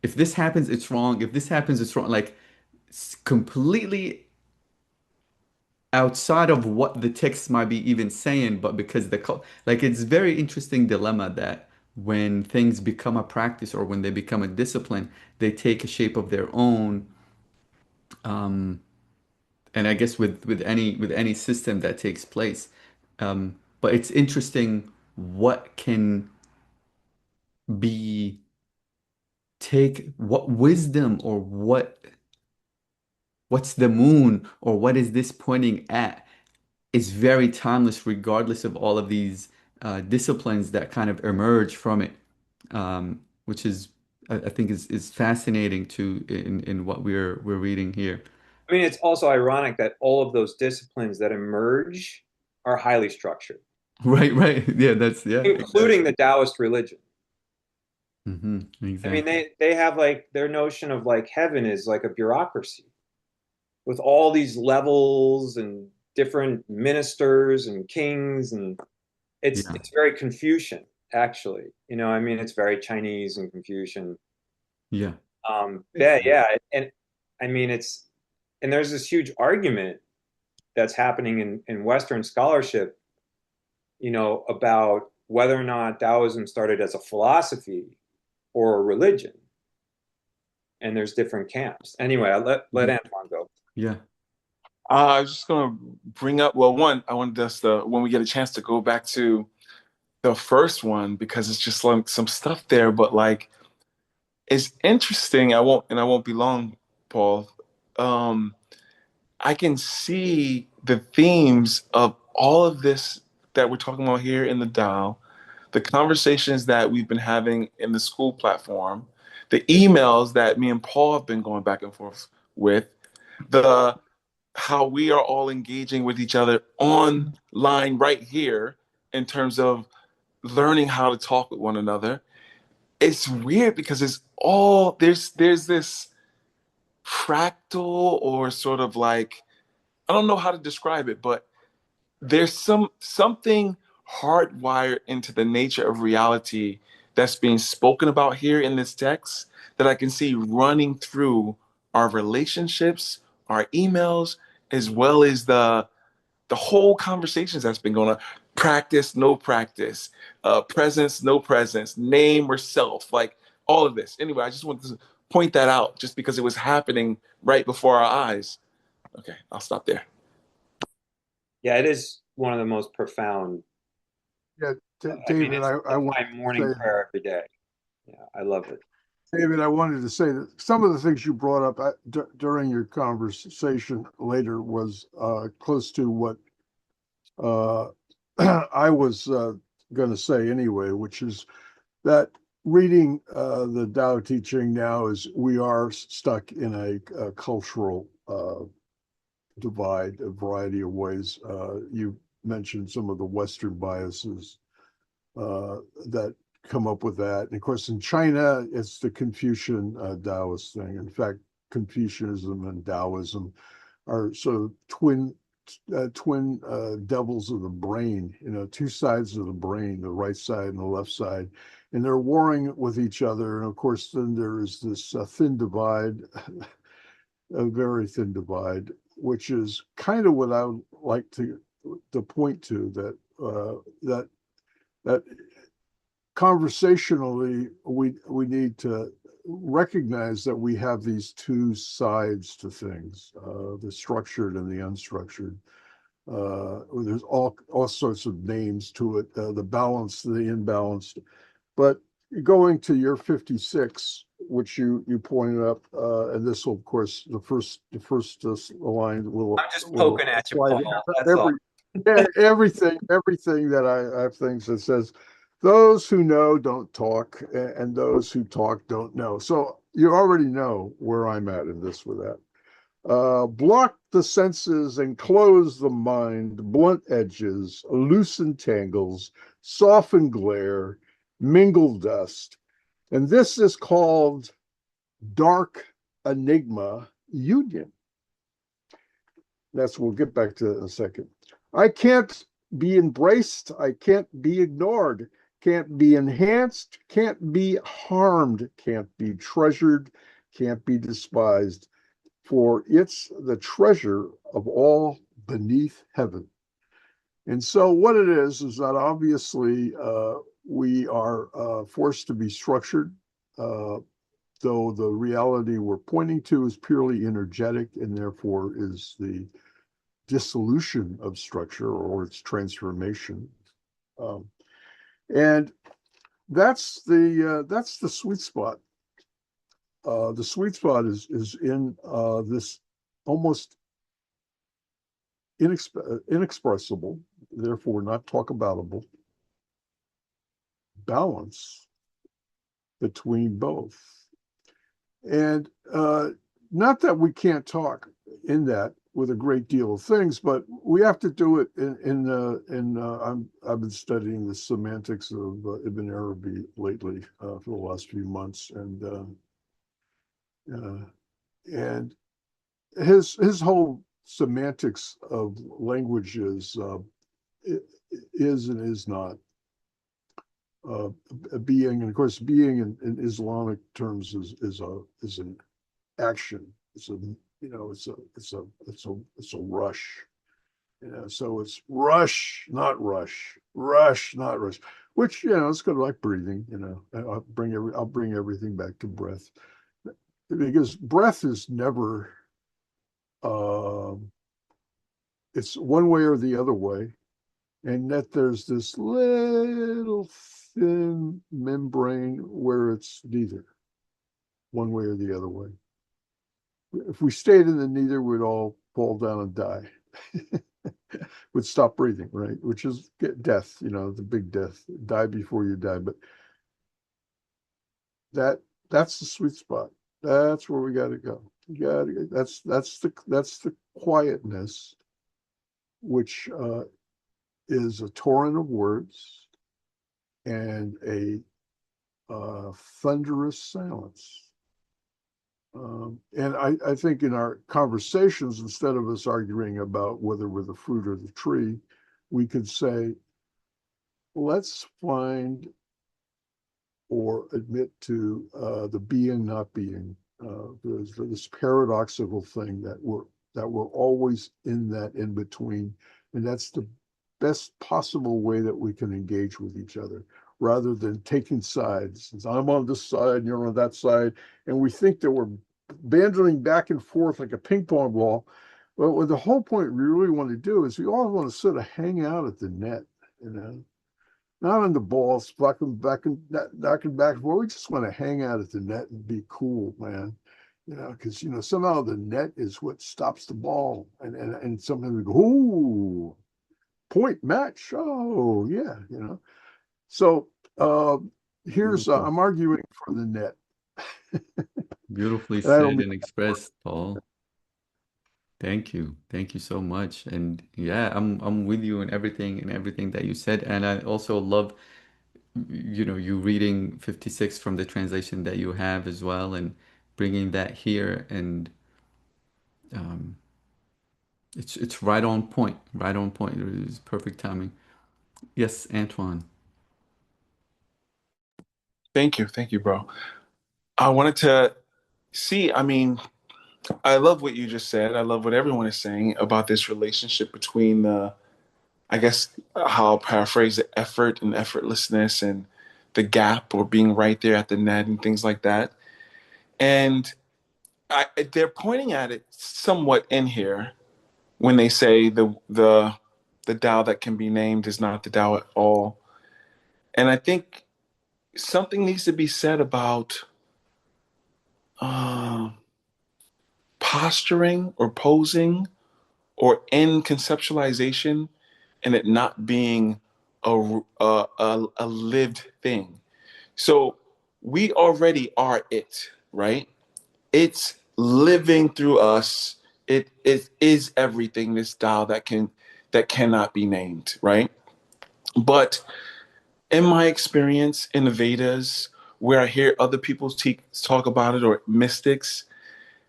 if this happens, it's wrong. If this happens, it's wrong. Like completely outside of what the text might be even saying, but because like it's very interesting dilemma that when things become a practice or when they become a discipline, they take a shape of their own. And I guess with any system that takes place, but it's interesting what can be take what wisdom or what's the moon or what is this pointing at is very timeless regardless of all of these disciplines that kind of emerge from it, which is I think is fascinating to in what we're reading here. I mean, it's also ironic that all of those disciplines that emerge are highly structured, Right, yeah, yeah, including exactly. the Taoist religion. I mean, Exactly. they have like their notion of like heaven is like a bureaucracy with all these levels and different ministers and kings, and Yeah, it's very Confucian actually. I mean, it's very Chinese and Confucian. yeah, Yeah, and I mean and there's this huge argument that's happening in Western scholarship, about whether or not Taoism started as a philosophy or a religion, and there's different camps. Anyway, I let yeah, Antoine go. yeah. I was just gonna bring up, well, one, I wanted us to, when we get a chance, to go back to the first one because it's just like some stuff there, but like it's interesting. I won't be long, Paul. Um, I can see the themes of all of this that we're talking about here in the Tao, the conversations that we've been having in the school platform, the emails that me and Paul have been going back and forth with, the how we are all engaging with each other online right here in terms of learning how to talk with one another. It's weird because it's all there's this fractal, or sort of like, I don't know how to describe it, but there's something hardwired into the nature of reality that's being spoken about here in this text that I can see running through our relationships, our emails, as well as the whole conversations that's been going on. Practice, no practice, presence, no presence, name or self, like all of this. Anyway, I just wanted to point that out just because it was happening right before our eyes. Okay, I'll stop there. Yeah, it is one of the most profound. Yeah, I mean, David, it's I want my to morning say, prayer every day. Yeah, I love it. David, I wanted to say that some of the things you brought up during your conversation later was close to what uh, I was going to say anyway, which is that reading the Tao Te Ching now is we are stuck in a cultural divide, a variety of ways. You mentioned some of the Western biases that come up with that. And of course, in China, it's the Confucian Taoist thing. In fact, Confucianism and Taoism are sort of twin devils of the brain, two sides of the brain, the right side and the left side, and they're warring with each other. And of course, then there is this thin divide, a very thin divide, which is kind of what I would like to point to, that conversationally we need to recognize that we have these two sides to things, the structured and the unstructured. There's all sorts of names to it, the balanced, the imbalanced. But going to your 56, which you pointed up, and this will, of course, the first line will. I'm just poking at you, Paul. That's all. Everything that I have things that says, those who know don't talk, and those who talk don't know. So you already know where I'm at in this with that. Block the senses and close the mind, blunt edges, loosen tangles, soften glare, mingle dust. And this is called dark enigma union. We'll get back to that in a second. I can't be embraced. I can't be ignored. Can't be enhanced. Can't be harmed. Can't be treasured. Can't be despised. For it's the treasure of all beneath heaven. And so what it is that obviously we are forced to be structured, though the reality we're pointing to is purely energetic and therefore is the dissolution of structure or its transformation. And that's the sweet spot. The sweet spot is in this almost inexpressible, therefore not talk aboutable, balance between both. And not that we can't talk in that with a great deal of things, but we have to do it I've been studying the semantics of Ibn Arabi lately for the last few months, and his whole semantics of language is and is not being, and of course being in Islamic terms is an action. It's a rush. So it's rush, not rush, which it's kind of like breathing. I'll bring everything back to breath, because breath is never it's one way or the other way, and that there's this little thin membrane where it's neither one way or the other way. If we stayed in the neither, we'd all fall down and die. Would stop breathing, right? Which is death, the big death. Die before you die. But that's the sweet spot. That's where we got to go. That's the quietness, which is a torrent of words and a thunderous silence. And I think in our conversations, instead of us arguing about whether we're the fruit or the tree, we could say, let's find or admit to the being not being. There's this paradoxical thing that we're always in that in between, and that's the best possible way that we can engage with each other, rather than taking sides. I'm on this side and you're on that side, and we think that we're bandying back and forth like a ping pong ball. But what the whole point we really want to do is we all want to sort of hang out at the net, not on the balls, knocking back and forth. We just want to hang out at the net and be cool, man. Because somehow the net is what stops the ball, and sometimes we go, ooh, point match. Oh yeah, So here's I'm arguing for the net. Beautifully said and expressed, Paul. Thank you. Thank you so much. And yeah, I'm with you in everything that you said. And I also love, you reading 56 from the translation that you have as well and bringing that here. And um, it's right on point, right on point. It is perfect timing. Yes, Antoine. Thank you, bro. I wanted to see, I mean, I love what you just said. I love what everyone is saying about this relationship between the, I guess, how I'll paraphrase the effort and effortlessness and the gap or being right there at the net and things like that. And they're pointing at it somewhat in here when they say the Tao that can be named is not the Tao at all. And I think something needs to be said about uh, posturing or posing or in conceptualization and it not being a lived thing. So we already are it, right? It's living through us. It is everything. This Tao that cannot be named, right? But in my experience in the Vedas, where I hear other people talk about it or mystics,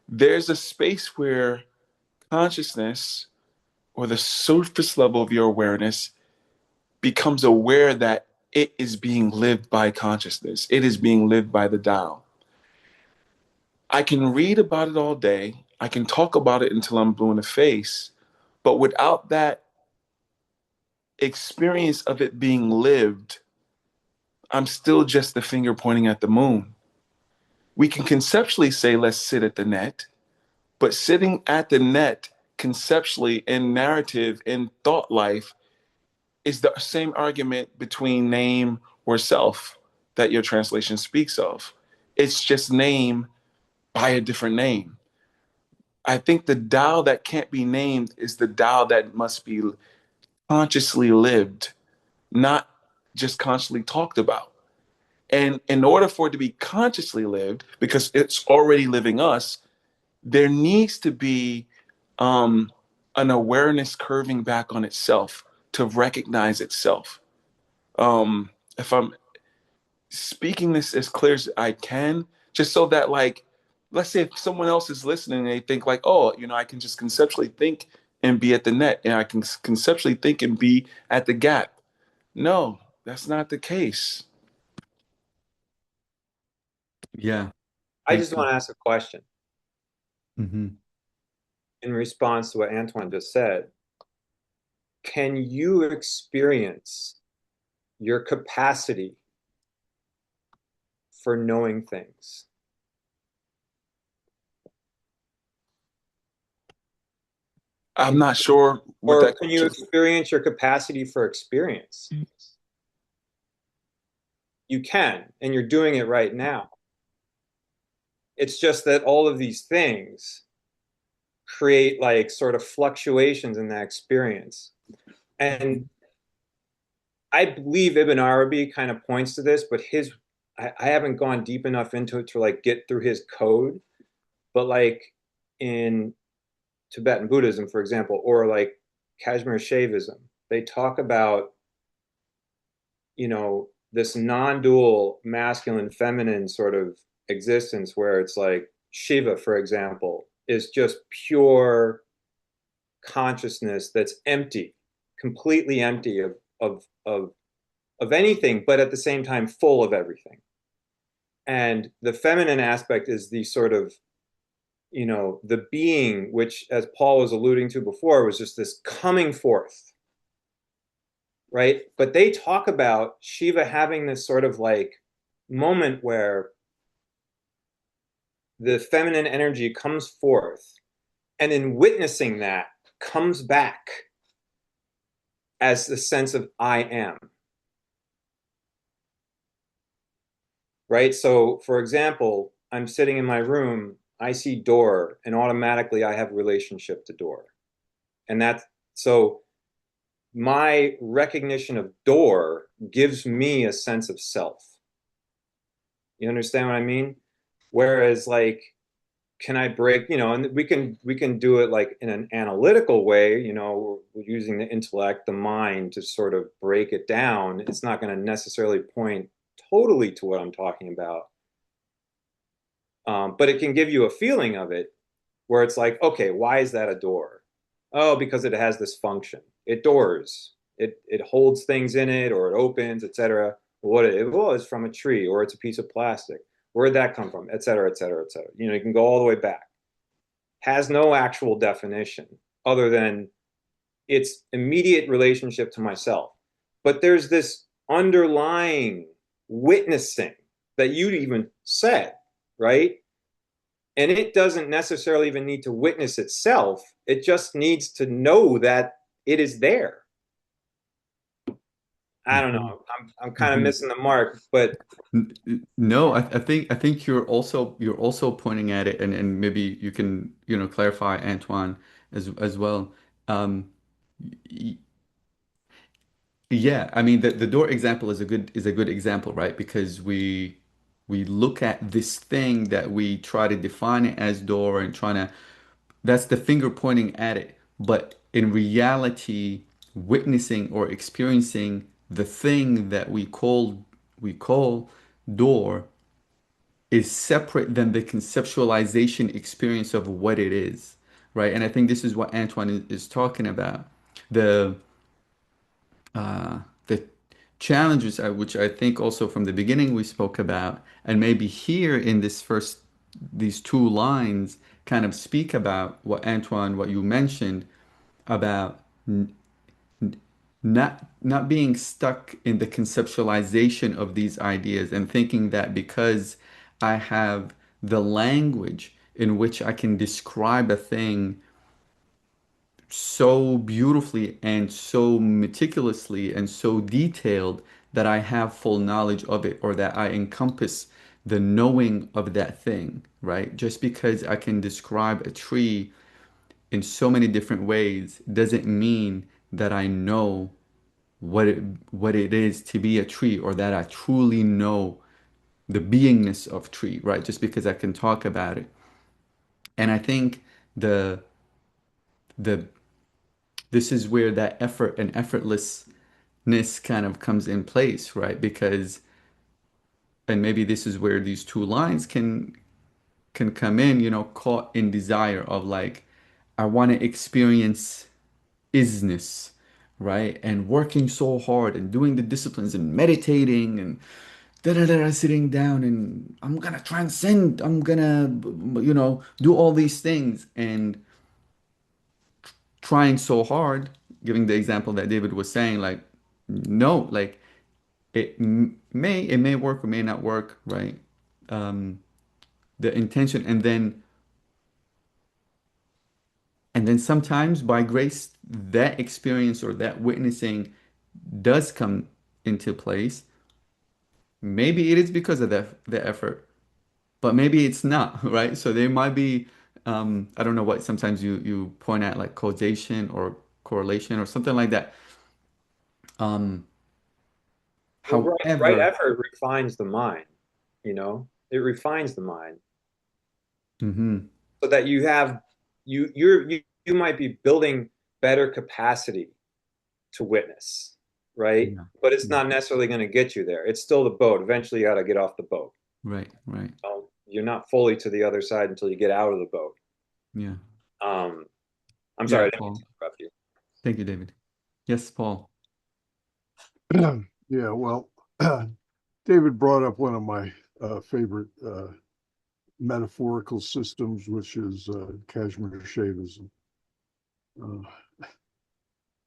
there's a space where consciousness or the surface level of your awareness becomes aware that it is being lived by consciousness. It is being lived by the Tao. I can read about it all day. I can talk about it until I'm blue in the face. But without that experience of it being lived, I'm still just the finger pointing at the moon. We can conceptually say, let's sit at the net, but sitting at the net conceptually in narrative, in thought life, is the same argument between name or self that your translation speaks of. It's just name by a different name. I think the Tao that can't be named is the Tao that must be consciously lived, not just consciously talked about. And in order for it to be consciously lived, because it's already living us, there needs to be um, an awareness curving back on itself to recognize itself. If I'm speaking this as clear as I can, just so that, like, let's say if someone else is listening, they think like, oh, I can just conceptually think and be at the net, and I can conceptually think and be at the gap. No, that's not the case. Yeah, I thank just you. want to ask a question Hmm. in response to what Antoine just said. Can you experience your capacity for knowing things? I'm not sure what Or that can you question. experience your capacity for experience? You can, and you're doing it right now. It's just that all of these things create like sort of fluctuations in that experience. And I believe Ibn Arabi kind of points to this, but I haven't gone deep enough into it to like get through his code. But like in Tibetan Buddhism, for example, or like Kashmir Shaivism, they talk about, this non-dual masculine feminine sort of existence where it's like Shiva, for example, is just pure consciousness that's empty, completely empty of anything, but at the same time full of everything. And the feminine aspect is the sort of, the being, which, as Paul was alluding to before, was just this coming forth, right? But they talk about Shiva having this sort of like moment where the feminine energy comes forth, and in witnessing that, comes back as the sense of I am, right? So, for example, I'm sitting in my room, I see door, and automatically I have relationship to door. And that's so my recognition of door gives me a sense of self. You understand what I mean? Whereas, like, can I break, and we can do it like in an analytical way, we're using the intellect, the mind to sort of break it down. It's not going to necessarily point totally to what I'm talking about. But it can give you a feeling of it where it's like, okay, why is that a door? Oh, because it has this function. It doors. It holds things in it, or it opens, etc. What it was from a tree, or it's a piece of plastic. Where'd that come from? Et cetera, et cetera, et cetera. You can go all the way back. Has no actual definition other than its immediate relationship to myself. But there's this underlying witnessing that you even said, right? And it doesn't necessarily even need to witness itself. It just needs to know that it is there. I don't know. I'm kind of missing the mark, but No, I think you're also pointing at it, and maybe you can clarify, Antoine, as well. Um, y- yeah, I mean the door example is a good example, right? Because we look at this thing that we try to define it as door and trying to that's the finger pointing at it. But in reality, witnessing or experiencing the thing that we call door is separate than the conceptualization experience of what it is, right? And I think this is what Antoine is talking about. The the challenges, which I think also from the beginning we spoke about, and maybe here in these two lines kind of speak about what Antoine, what you mentioned about not being stuck in the conceptualization of these ideas and thinking that because I have the language in which I can describe a thing so beautifully and so meticulously and so detailed that I have full knowledge of it or that I encompass the knowing of that thing, right? Just because I can describe a tree in so many different ways doesn't mean that I know what it what it is to be a tree or that I truly know the beingness of tree, right? Just because I can talk about it. And I think the the this is where that effort and effortlessness kind of comes in place, right? Because and maybe this is where these two lines can come in, caught in desire of like I want to experience isness, right? And working so hard and doing the disciplines and meditating and da da da sitting down and I'm gonna transcend, I'm gonna do all these things and trying so hard, giving the example that David was saying, like, no, like it may work or may not work, right? Um, the intention, and then sometimes by grace, that experience or that witnessing does come into place. Maybe it is because of the effort, but maybe it's not, right? So there might be, I don't know what sometimes you point at like causation or correlation or something like that. Um, well, right However, effort refines the mind, it refines the mind mhm, so that you might be building better capacity to witness, right? yeah, But it's yeah, not necessarily going to get you there. It's still the boat. Eventually, you got to get off the boat. right, right, You're not fully to the other side until you get out of the boat. yeah, Um, I'm yeah, sorry, I didn't mean to Paul. interrupt you. Thank you, David. Yes, Paul. Yeah, well, David brought up one of my favorite metaphorical systems, which is Kashmir Shaivism. Uh,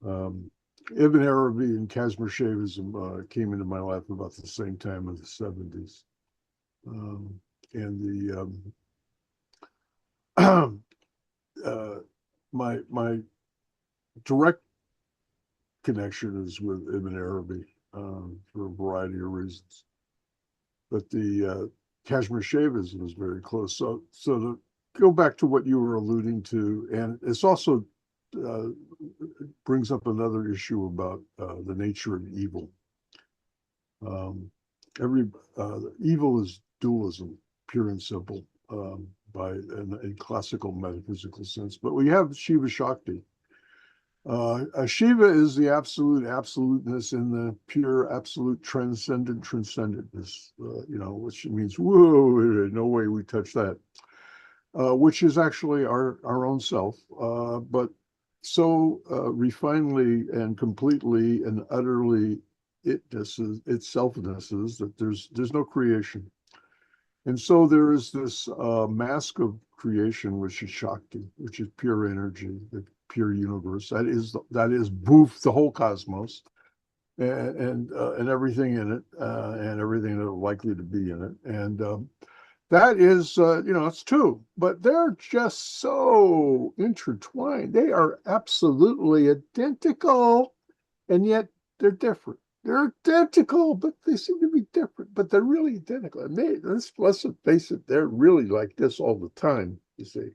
um, Ibn Arabi and Kashmir Shaivism came into my life about the same time in the 70s. And uh, my direct connection is with Ibn Arabi for a variety of reasons. But the Kashmir Shaivism is very close. So to go back to what you were alluding to, and it's also uh, brings up another issue about the nature of evil. Um, every Evil is dualism, pure and simple. in classical metaphysical sense. But we have Shiva Shakti. Shiva is the absolute absoluteness in the pure absolute transcendentness, which means, whoa, no way we touch that, which is actually our own self, but so refinedly and completely and utterly itselfnesses that there's no creation. And so there is this mask of creation, which is Shakti, which is pure energy, the pure universe. That is boof, the whole cosmos, and everything in it, and everything that are likely to be in it. And that is, it's two, but they're just so intertwined. They are absolutely identical, and yet they're different. They're identical, but they seem to be different, but they're really identical. And let's face it, they're really like this all the time, you see.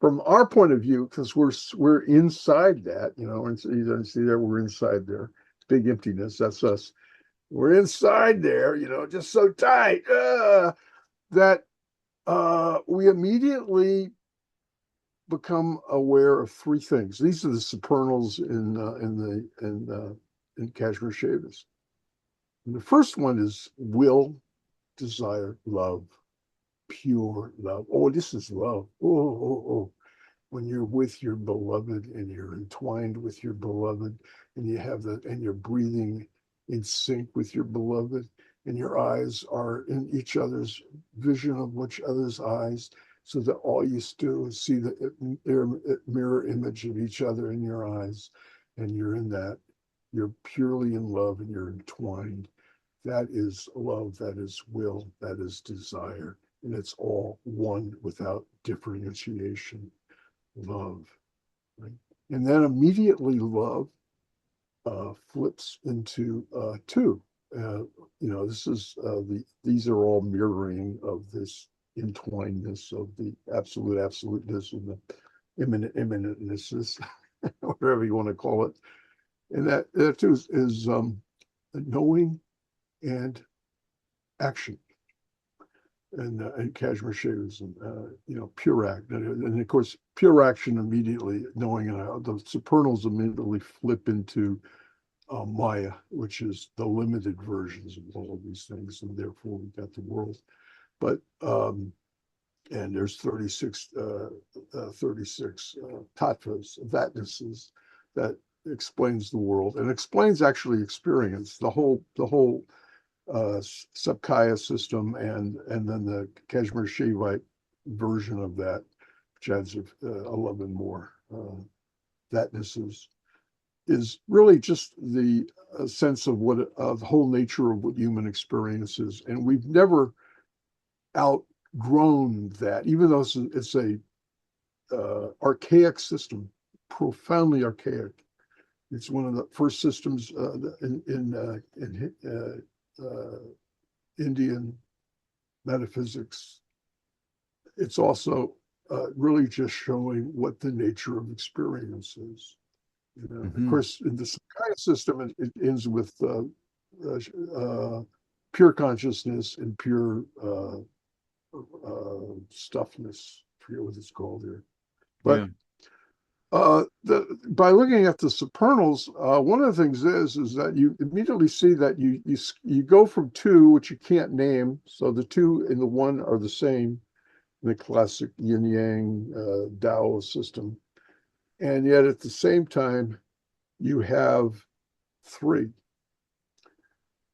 From our point of view, because we're inside that, and so you don't see there, we're inside there. Big emptiness, that's us. We're inside there, just so tight that we immediately become aware of three things. These are the supernals in Kashmir Shavas. And the first one is will, desire, love, pure love. Oh, this is love. Oh. When you're with your beloved and you're entwined with your beloved and you're breathing in sync with your beloved and your eyes are in each other's vision of each other's eyes, so that all you do is see the mirror image of each other in your eyes, and you're in that. You're purely in love and you're entwined. That is love, that is will, that is desire, and it's all one without differentiation. Love, right? And then immediately love flips into two. These are all mirroring of this entwinedness of the absolute absoluteness and the imminentness, whatever you want to call it. And that too is knowing and action. And Kashmir Shavas, and pure act, and of course pure action immediately knowing, and the supernals immediately flip into Maya, which is the limited versions of all of these things, and therefore we got the world. But and there's 36 tattvas, thatnesses, that explains the world and explains actually experience, the whole Sabkaya system, and then the Kashmir Shivite version of that, which adds 11 more thatnesses, is really just the sense of the whole nature of what human experience is. And we've never outgrown that, even though it's a archaic system, profoundly archaic. It's one of the first systems in Indian metaphysics. It's also really just showing what the nature of experience is. Of course, in the Sakaya system, it ends with pure consciousness and pure stuffness. I forget what it's called here. But by looking at the supernals, one of the things is that you immediately see that you go from two, which you can't name, so the two and the one are the same in the classic yin yang Tao system, and yet at the same time you have three.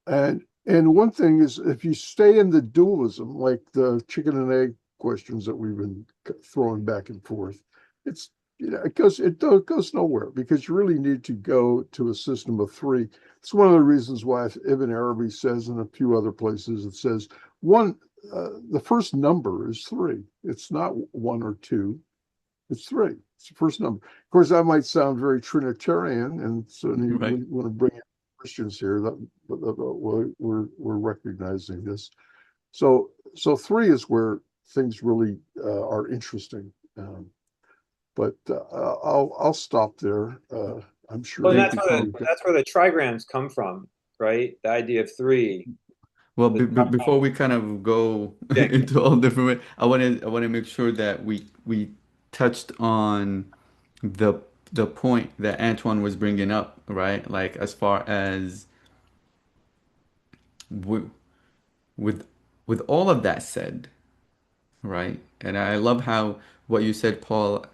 And one thing is, if you stay in the dualism, like the chicken and egg questions that we've been throwing back and forth, it goes nowhere, because you really need to go to a system of three. It's one of the reasons why Ibn Arabi says in a few other places, it says the first number is three. It's not one or two. It's three. It's the first number. Of course, that might sound very Trinitarian, and so we want to bring in Christians here. We're recognizing this. So three is where things really are interesting. But I'll stop there. I'm sure. Well, that's where the trigrams come from, right? The idea of three. Well, It's not before we kind of go thing. into all different way, I want to make sure that we touched on the the point that Antoine was bringing up, right? Like as far as with with with all of that said, right? And I love how what you said, Paul,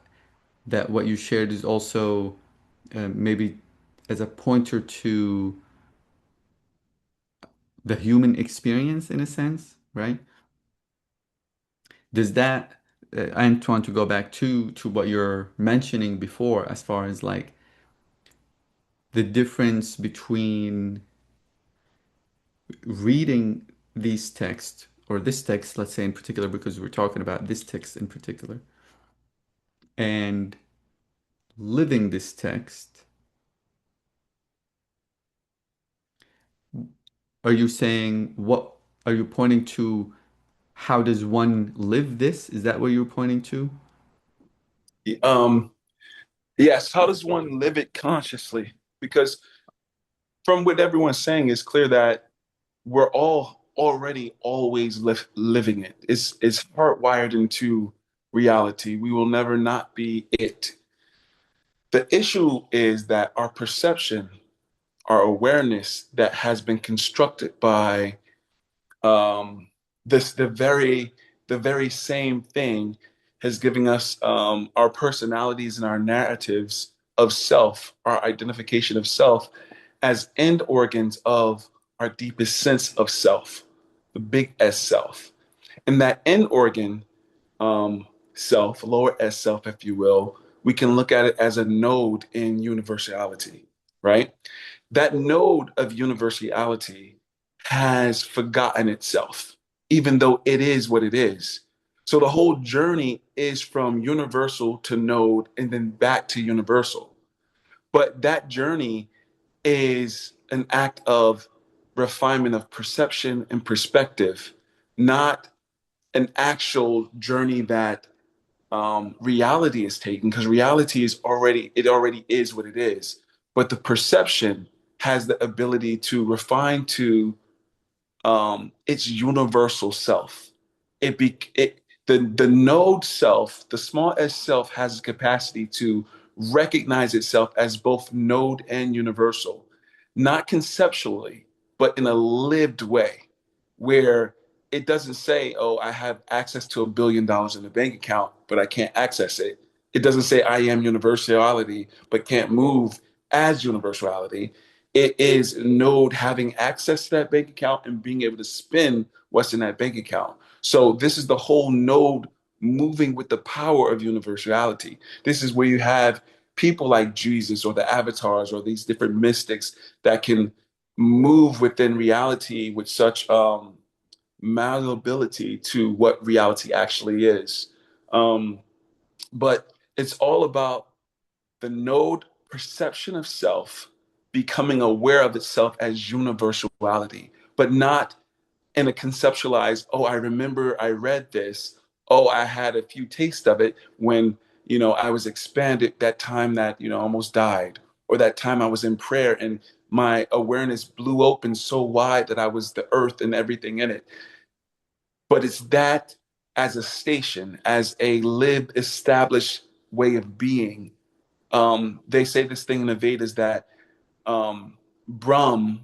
that what you shared is also maybe as a pointer to the human experience in a sense, right? Does that, Antoine, to go back to what you're mentioning before, as far as like the difference between reading these texts or this text, let's say in particular, because we're talking about this text in particular, and living this text, are you saying what are you pointing to? How does one live this? Is that what you're pointing to? Um, yes, how does one live it consciously? Because from what everyone's saying, it's clear that we're all already always living it. It's hardwired into reality. We will never not be it. The issue is that our perception, our awareness that has been constructed by um, this the very same thing has given us our personalities and our narratives of self, our identification of self as end organs of our deepest sense of self, the big S self. And that end organ self, lower S self, if you will, we can look at it as a node in universality, right? That node of universality has forgotten itself, even though it is what it is. So the whole journey is from universal to node and then back to universal. But that journey is an act of refinement of perception and perspective, not an actual journey that reality is taking, because reality is already is what it is, but the perception has the ability to refine to its universal self. The node self, the small s self, has the capacity to recognize itself as both node and universal, not conceptually, but in a lived way, where it doesn't say, "Oh, I have access to $1 billion in the bank account, but I can't access it." It doesn't say, "I am universality, but can't move as universality." It is node having access to that bank account and being able to spend what's in that bank account. So this is the whole node moving with the power of universality. This is where you have people like Jesus or the avatars or these different mystics that can move within reality with such malleability to what reality actually is. Um, but it's all about the node perception of self becoming aware of itself as universality, but not in a conceptualized, oh, I remember I read this. Oh, I had a few tastes of it when, I was expanded that time that, I almost died, or that time I was in prayer and my awareness blew open so wide that I was the earth and everything in it. But it's that as a station, as a lived, established way of being. They say this thing in the Vedas that Brahm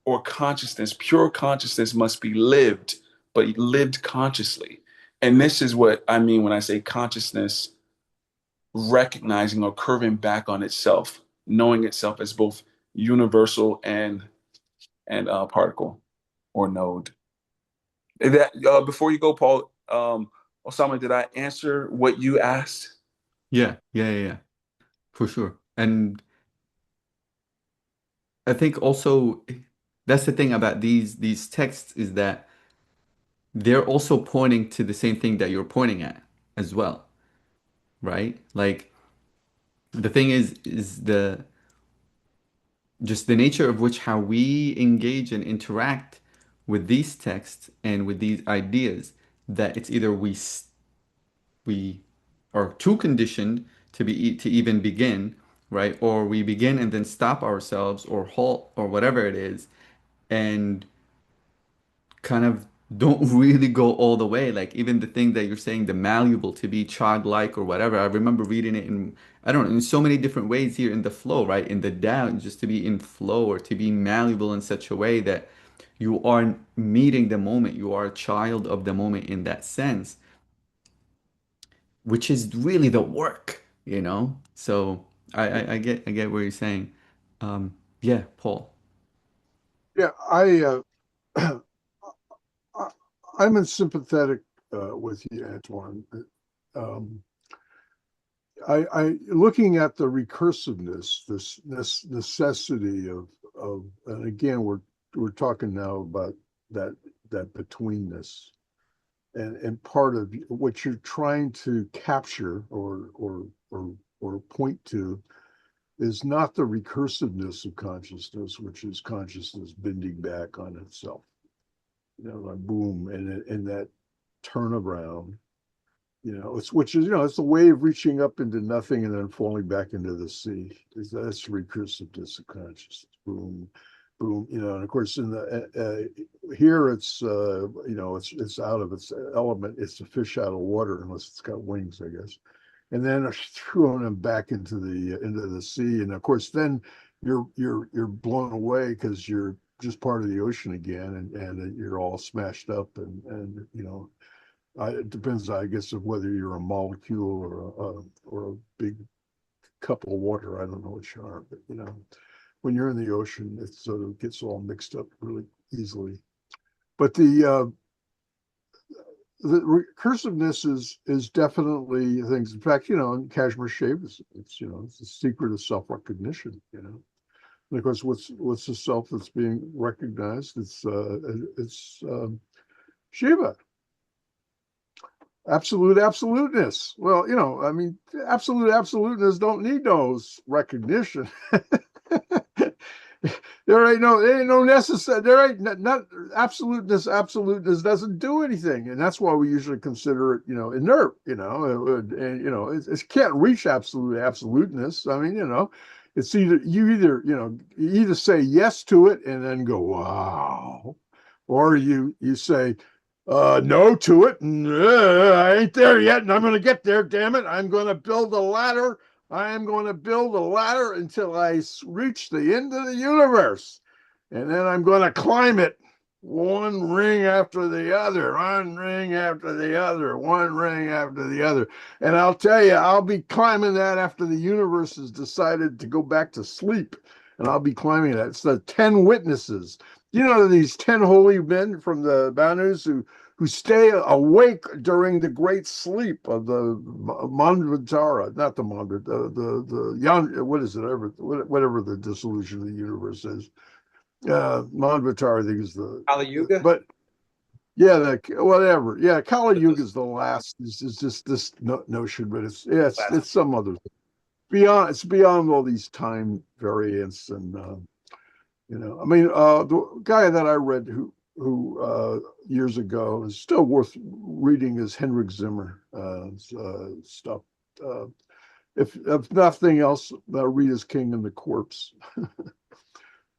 or consciousness, pure consciousness must be lived, but lived consciously. And this is what I mean when I say consciousness recognizing or curving back on itself, knowing itself as both universal and particle or node. That before you go, Paul, Osama, did I answer what you asked? Yeah, yeah, yeah, yeah, for sure. And I think also that's the thing about these texts is that they're also pointing to the same thing that you're pointing at as well, right? Like the thing is the just the nature of which how we engage and interact with these texts and with these ideas that it's either we are too conditioned to be to even begin, right? Or we begin and then stop ourselves or halt or whatever it is and kind of don't really go all the way. Like even the thing that you're saying, the malleable to be childlike or whatever. I remember reading it in, I don't know, in so many different ways here in the flow, right? In the Tao, just to be in flow or to be malleable in such a way that you are meeting the moment. You are a child of the moment in that sense, which is really the work, you know? So I get what you're saying. Yeah, Paul. Yeah, I I'm in sympathetic with you, Antoine. Um, I looking at the recursiveness, this necessity of, and again, we're talking now about that that betweenness, and part of what you're trying to capture or point to is not the recursiveness of consciousness, which is consciousness bending back on itself, like boom, and that turnaround, it's which is, it's a wave reaching up into nothing and then falling back into the sea. That's recursiveness of consciousness. Boom, boom, and of course in the here it's out of its element. It's a fish out of water unless it's got wings, I guess. And then throwing them back into the sea, and of course then you're blown away because you're just part of the ocean again, and you're all smashed up, and it depends, I guess, of whether you're a molecule or a big cup of water. I don't know what you are, but when you're in the ocean, it sort of gets all mixed up really easily. But the recursiveness is definitely things. In fact, in Kashmir Shave, it's the secret of self-recognition. And of course, what's the self that's being recognized? It's Shiva. Absolute absoluteness. Well, I mean, absolute absoluteness don't need those recognition. There ain't no necessary. There ain't not absoluteness. Absoluteness doesn't do anything, and that's why we usually consider it, inert. And it can't reach absolute absoluteness. I mean, it's either say yes to it and then go wow, or you say no to it, and I ain't there yet, and I'm going to get there. Damn it! I'm going to build a ladder. I am going to build a ladder until I reach the end of the universe, and then I'm going to climb it, one ring after the other, one ring after the other, one ring after the other. And I'll tell you, I'll be climbing that after the universe has decided to go back to sleep, and I'll be climbing that. It's the 10 witnesses. These 10 holy men from the Manus who stay awake during the great sleep of the Manvantara, not the Manvantara, what is it, whatever the dissolution of the universe is. Manvantara, I think, is Kali Yuga? but yeah, whatever. Yeah, Kali Yuga is the last, is just this notion, but it's some other thing. It's beyond all these time variants and, I mean, the guy that I read who years ago is still worth reading is Henrik Zimmer stuff. Uh, if nothing else, read his King and the Corpse,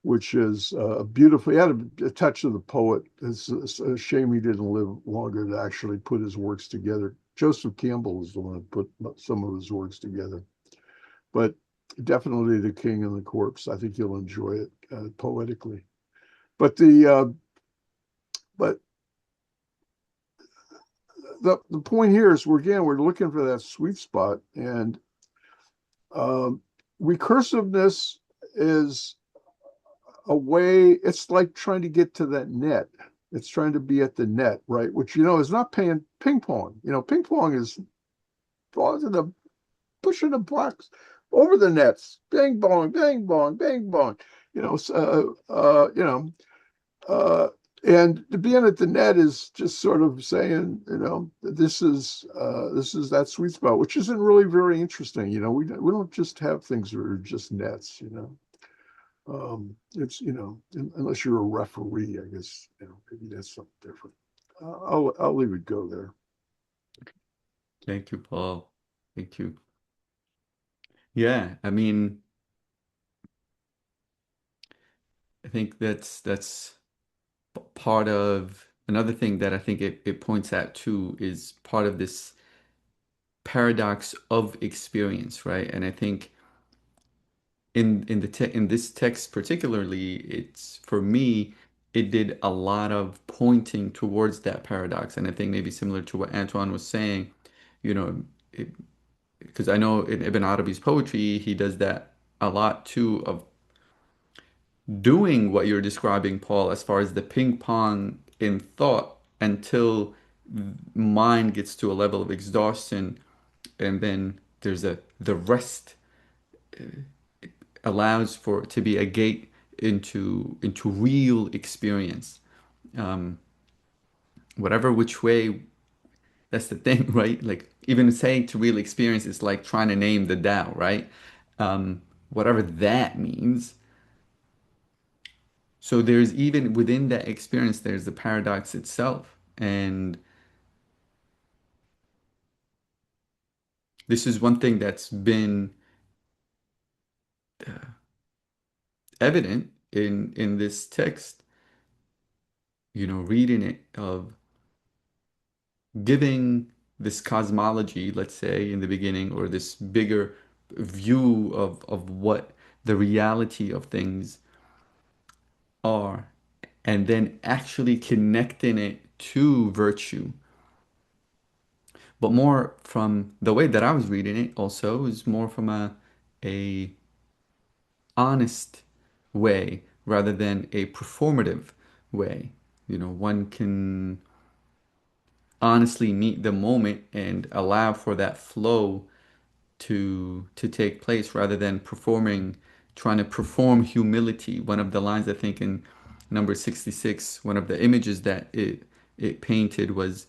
which is beautiful. He had a touch of the poet. It's a shame he didn't live longer to actually put his works together. Joseph Campbell was the one that put some of his works together, but definitely the King and the Corpse. I think you'll enjoy it poetically. But but the point here is we're looking for that sweet spot, and um, recursiveness is a way. It's like trying to get to that net. It's trying to be at the net, right? Which is not playing ping pong. Ping pong is pushing the blocks over the nets, bang bong, bang bong, bang bong. You know, uh, and to be in at the net is just sort of saying, this is that sweet spot, which isn't really very interesting. We don't just have things that are just nets. It's unless you're a referee, I guess maybe that's something different. I'll leave it go there. Thank you, Paul. Thank you. Yeah, I mean, I think that's part of another thing that I think it points at too is part of this paradox of experience, right? And I think in this text particularly, it's for me, it did a lot of pointing towards that paradox. And I think maybe similar to what Antoine was saying, you know, because I know in Ibn Arabi's poetry, he does that a lot too, of doing what you're describing, Paul, as far as the ping pong in thought until mind gets to a level of exhaustion, and then there's a the rest allows for to be a gate into real experience. Um, Whatever which way, that's the thing, right? Like even saying to real experience is like trying to name the Tao, right? Whatever that means. So there's even within that experience, there's the paradox itself. And this is one thing that's been evident in this text, reading it, of giving this cosmology, let's say in the beginning, or this bigger view of what the reality of things are, and then actually connecting it to virtue. But more from the way that I was reading it also is more from a honest way rather than a performative way. One can honestly meet the moment and allow for that flow to take place rather than trying to perform humility. One of the lines I think in number 66, one of the images that it painted was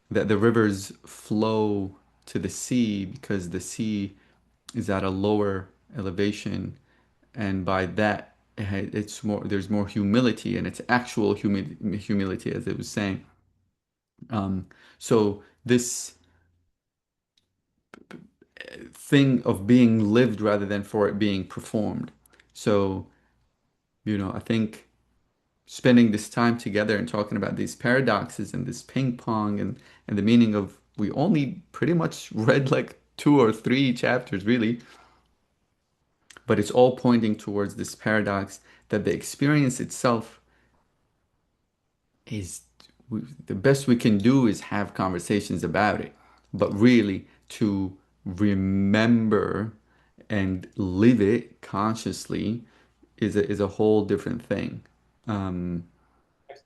that the rivers flow to the sea because the sea is at a lower elevation, and by that it's more there's more humility, and it's actual humility, as it was saying. So this thing of being lived rather than for it being performed. So, I think spending this time together and talking about these paradoxes and this ping pong and the meaning of, we only pretty much read like 2 or 3 chapters really, but it's all pointing towards this paradox that the experience itself is the best we can do is have conversations about it, but really to remember and live it consciously is a whole different thing. Um,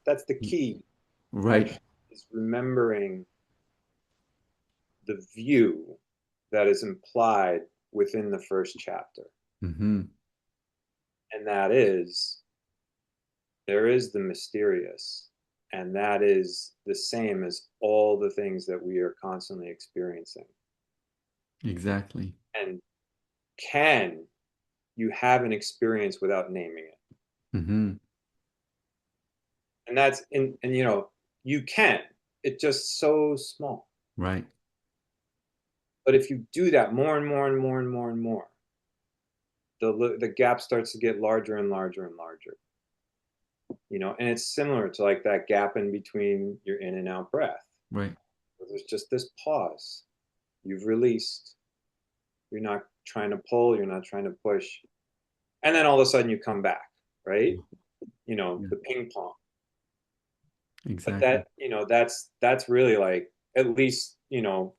That's the key, right. actually, is remembering the view that is implied within the first chapter. Hmm. And that is, there is the mysterious, and that is the same as all the things that we are constantly experiencing. Exactly. And can you have an experience without naming it? Hmm. And that's and you can. It's just so small. Right. But if you do that more and more and more and more and more, the gap starts to get larger and larger and larger. And it's similar to like that gap in between your in and out breath. Right. There's just this pause. You've released. You're not trying to pull, you're not trying to push. And then all of a sudden you come back, right? Yeah. The ping pong. But Exactly. that's really like, at least,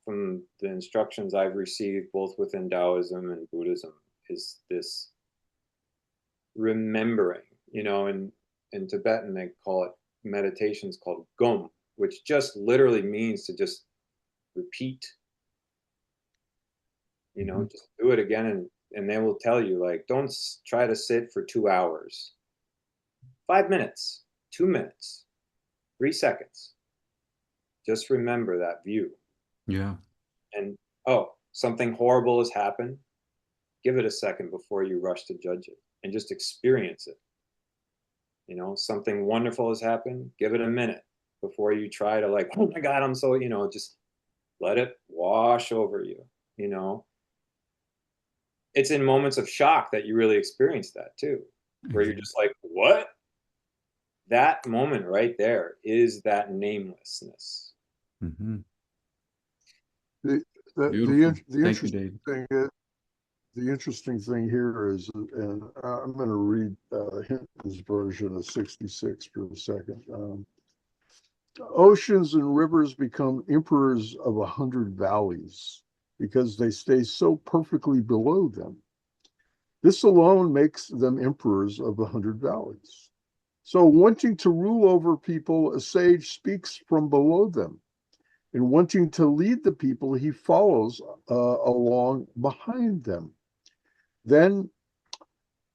from the instructions I've received both within Taoism and Buddhism, is this remembering, in Tibetan they call it meditations called gom, which just literally means to just repeat, Hmm. just do it again, and they will tell you, like, don't try to sit for 2 hours. 5 minutes, 2 minutes, 3 seconds. Just remember that view. Yeah. And oh, something horrible has happened. Give it a second before you rush to judge it and just experience it. Something wonderful has happened. Give it a minute before you try to, like, oh my God, I'm so, just let it wash over you. You know, it's in moments of shock that you really experience that too, where you're Exactly. just like, what? That moment right there is that namelessness. Hmm. The Beautiful. the Thank you, interesting Dave. thing is the interesting thing here is, and I'm going to read Hinton's version of 66 for a second. Oceans and rivers become emperors of 100 valleys because they stay so perfectly below them. This alone makes them emperors of 100 valleys. So, wanting to rule over people, a sage speaks from below them. In wanting to lead the people, he follows along behind them. Then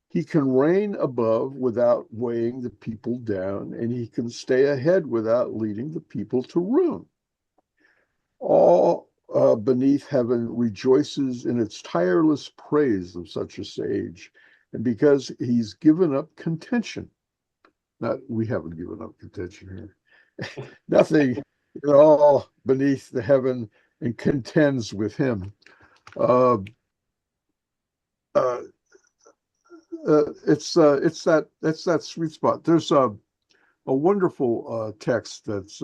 he can reign above without weighing the people down, and he can stay ahead without leading the people to ruin. All beneath heaven rejoices in its tireless praise of such a sage, and because he's given up contention. Not we haven't given up contention here. Nothing at all beneath the heaven and contends with him. Uh, uh, it's that sweet spot. There's a wonderful text that's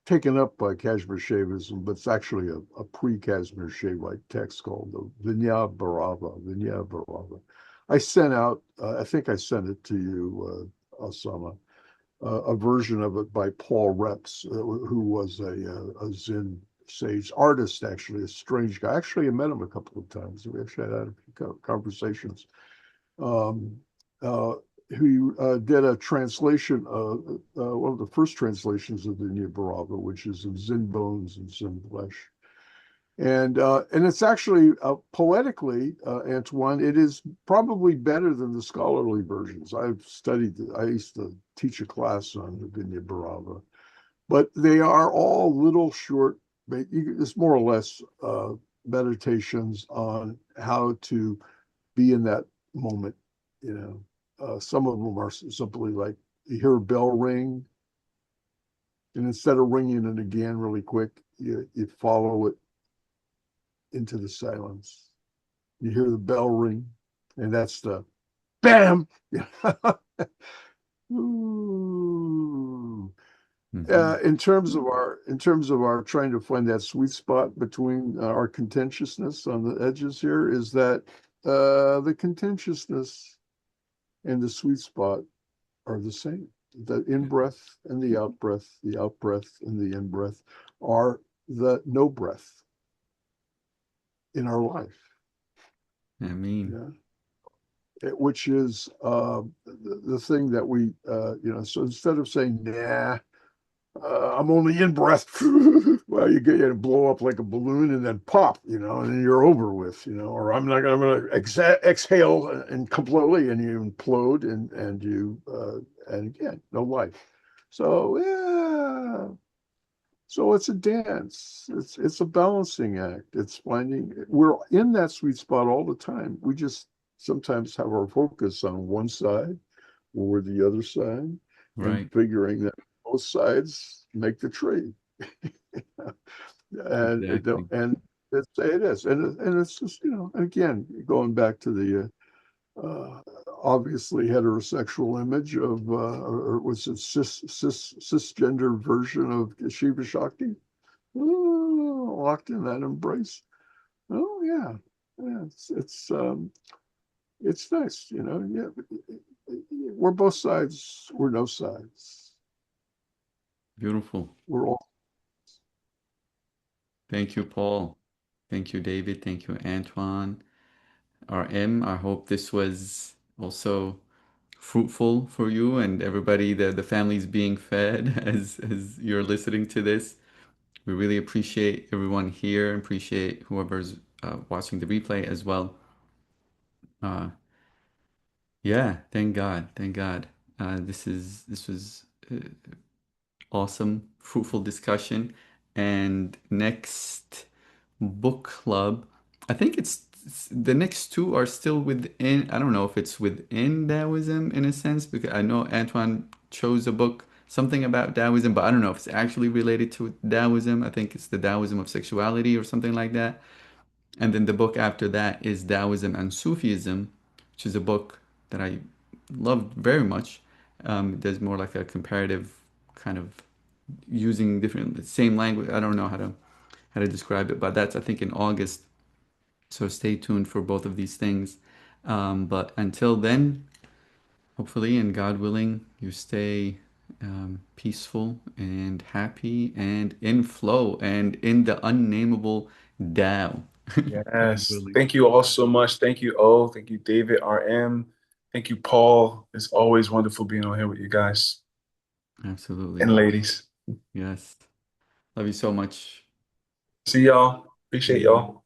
taken up by Kashmir Shaivism, but it's actually a pre-Kashmir Shaivite text called the Vinya Bharava. I sent out, I think I sent it to you, Osama, a version of it by Paul Reps, who was a Zen sage artist, actually, a strange guy. Actually, I met him a couple of times. We actually had a few conversations. Um, uh, who did a translation, one of the first translations of the Nibbana, which is of Zen bones and Zen flesh. And it's actually poetically, Antoine, it is probably better than the scholarly versions. I've studied, I used to teach a class on the Vinya Bharava, but they are all little short, it's more or less meditations on how to be in that moment. You know, some of them are simply like you hear a bell ring, and instead of ringing it again really quick, you follow it into the silence. You hear the bell ring, and that's the bam. Ooh. Hmm. In terms of our trying to find that sweet spot between our contentiousness on the edges here is that the contentiousness and the sweet spot are the same. The in breath and the out breath and the in breath are the no breath in our life. I mean, Yeah. Which is the thing that we, so instead of saying, nah, I'm only in breath. Well, you get to blow up like a balloon and then pop, and then you're over with, or I'm not I'm going to exhale and completely and you implode and again, no life. So, yeah. So it's a dance. It's a balancing act. It's finding we're in that sweet spot all the time. We just sometimes have our focus on one side or the other side and right. figuring that both sides make the trade. and it don't Exactly. and it is and it's just again going back to the obviously heterosexual image of or was it cisgender version of Shiva Shakti. Oh, locked in that embrace. Oh yeah, yeah. It's nice, Yeah, we're both sides. We're no sides. Beautiful. We're all. Thank you, Paul. Thank you, David. Thank you, Antoine. RM, I hope this was also fruitful for you and everybody, the family's being fed as you're listening to this. We really appreciate everyone here, appreciate whoever's watching the replay as well. Uh, yeah, thank God, thank God. This was awesome, fruitful discussion. And next book club, I think the next two are still within. I don't know if it's within Taoism in a sense, because I know Antoine chose a book, something about Taoism, but I don't know if it's actually related to Taoism. I think it's the Taoism of sexuality or something like that. And then the book after that is Taoism and Sufism, which is a book that I loved very much. There's more like a comparative kind of using different same language. I don't know how to describe it, but that's I think in August. So stay tuned for both of these things. But until then, hopefully and God willing, you stay peaceful and happy and in flow and in the unnameable Tao. God Yes. willing. Thank you all so much. Thank you, O. Thank you, David, RM. Thank you, Paul. It's always wonderful being on here with you guys Absolutely. and ladies. Yes. Love you so much. See y'all. Appreciate y'all.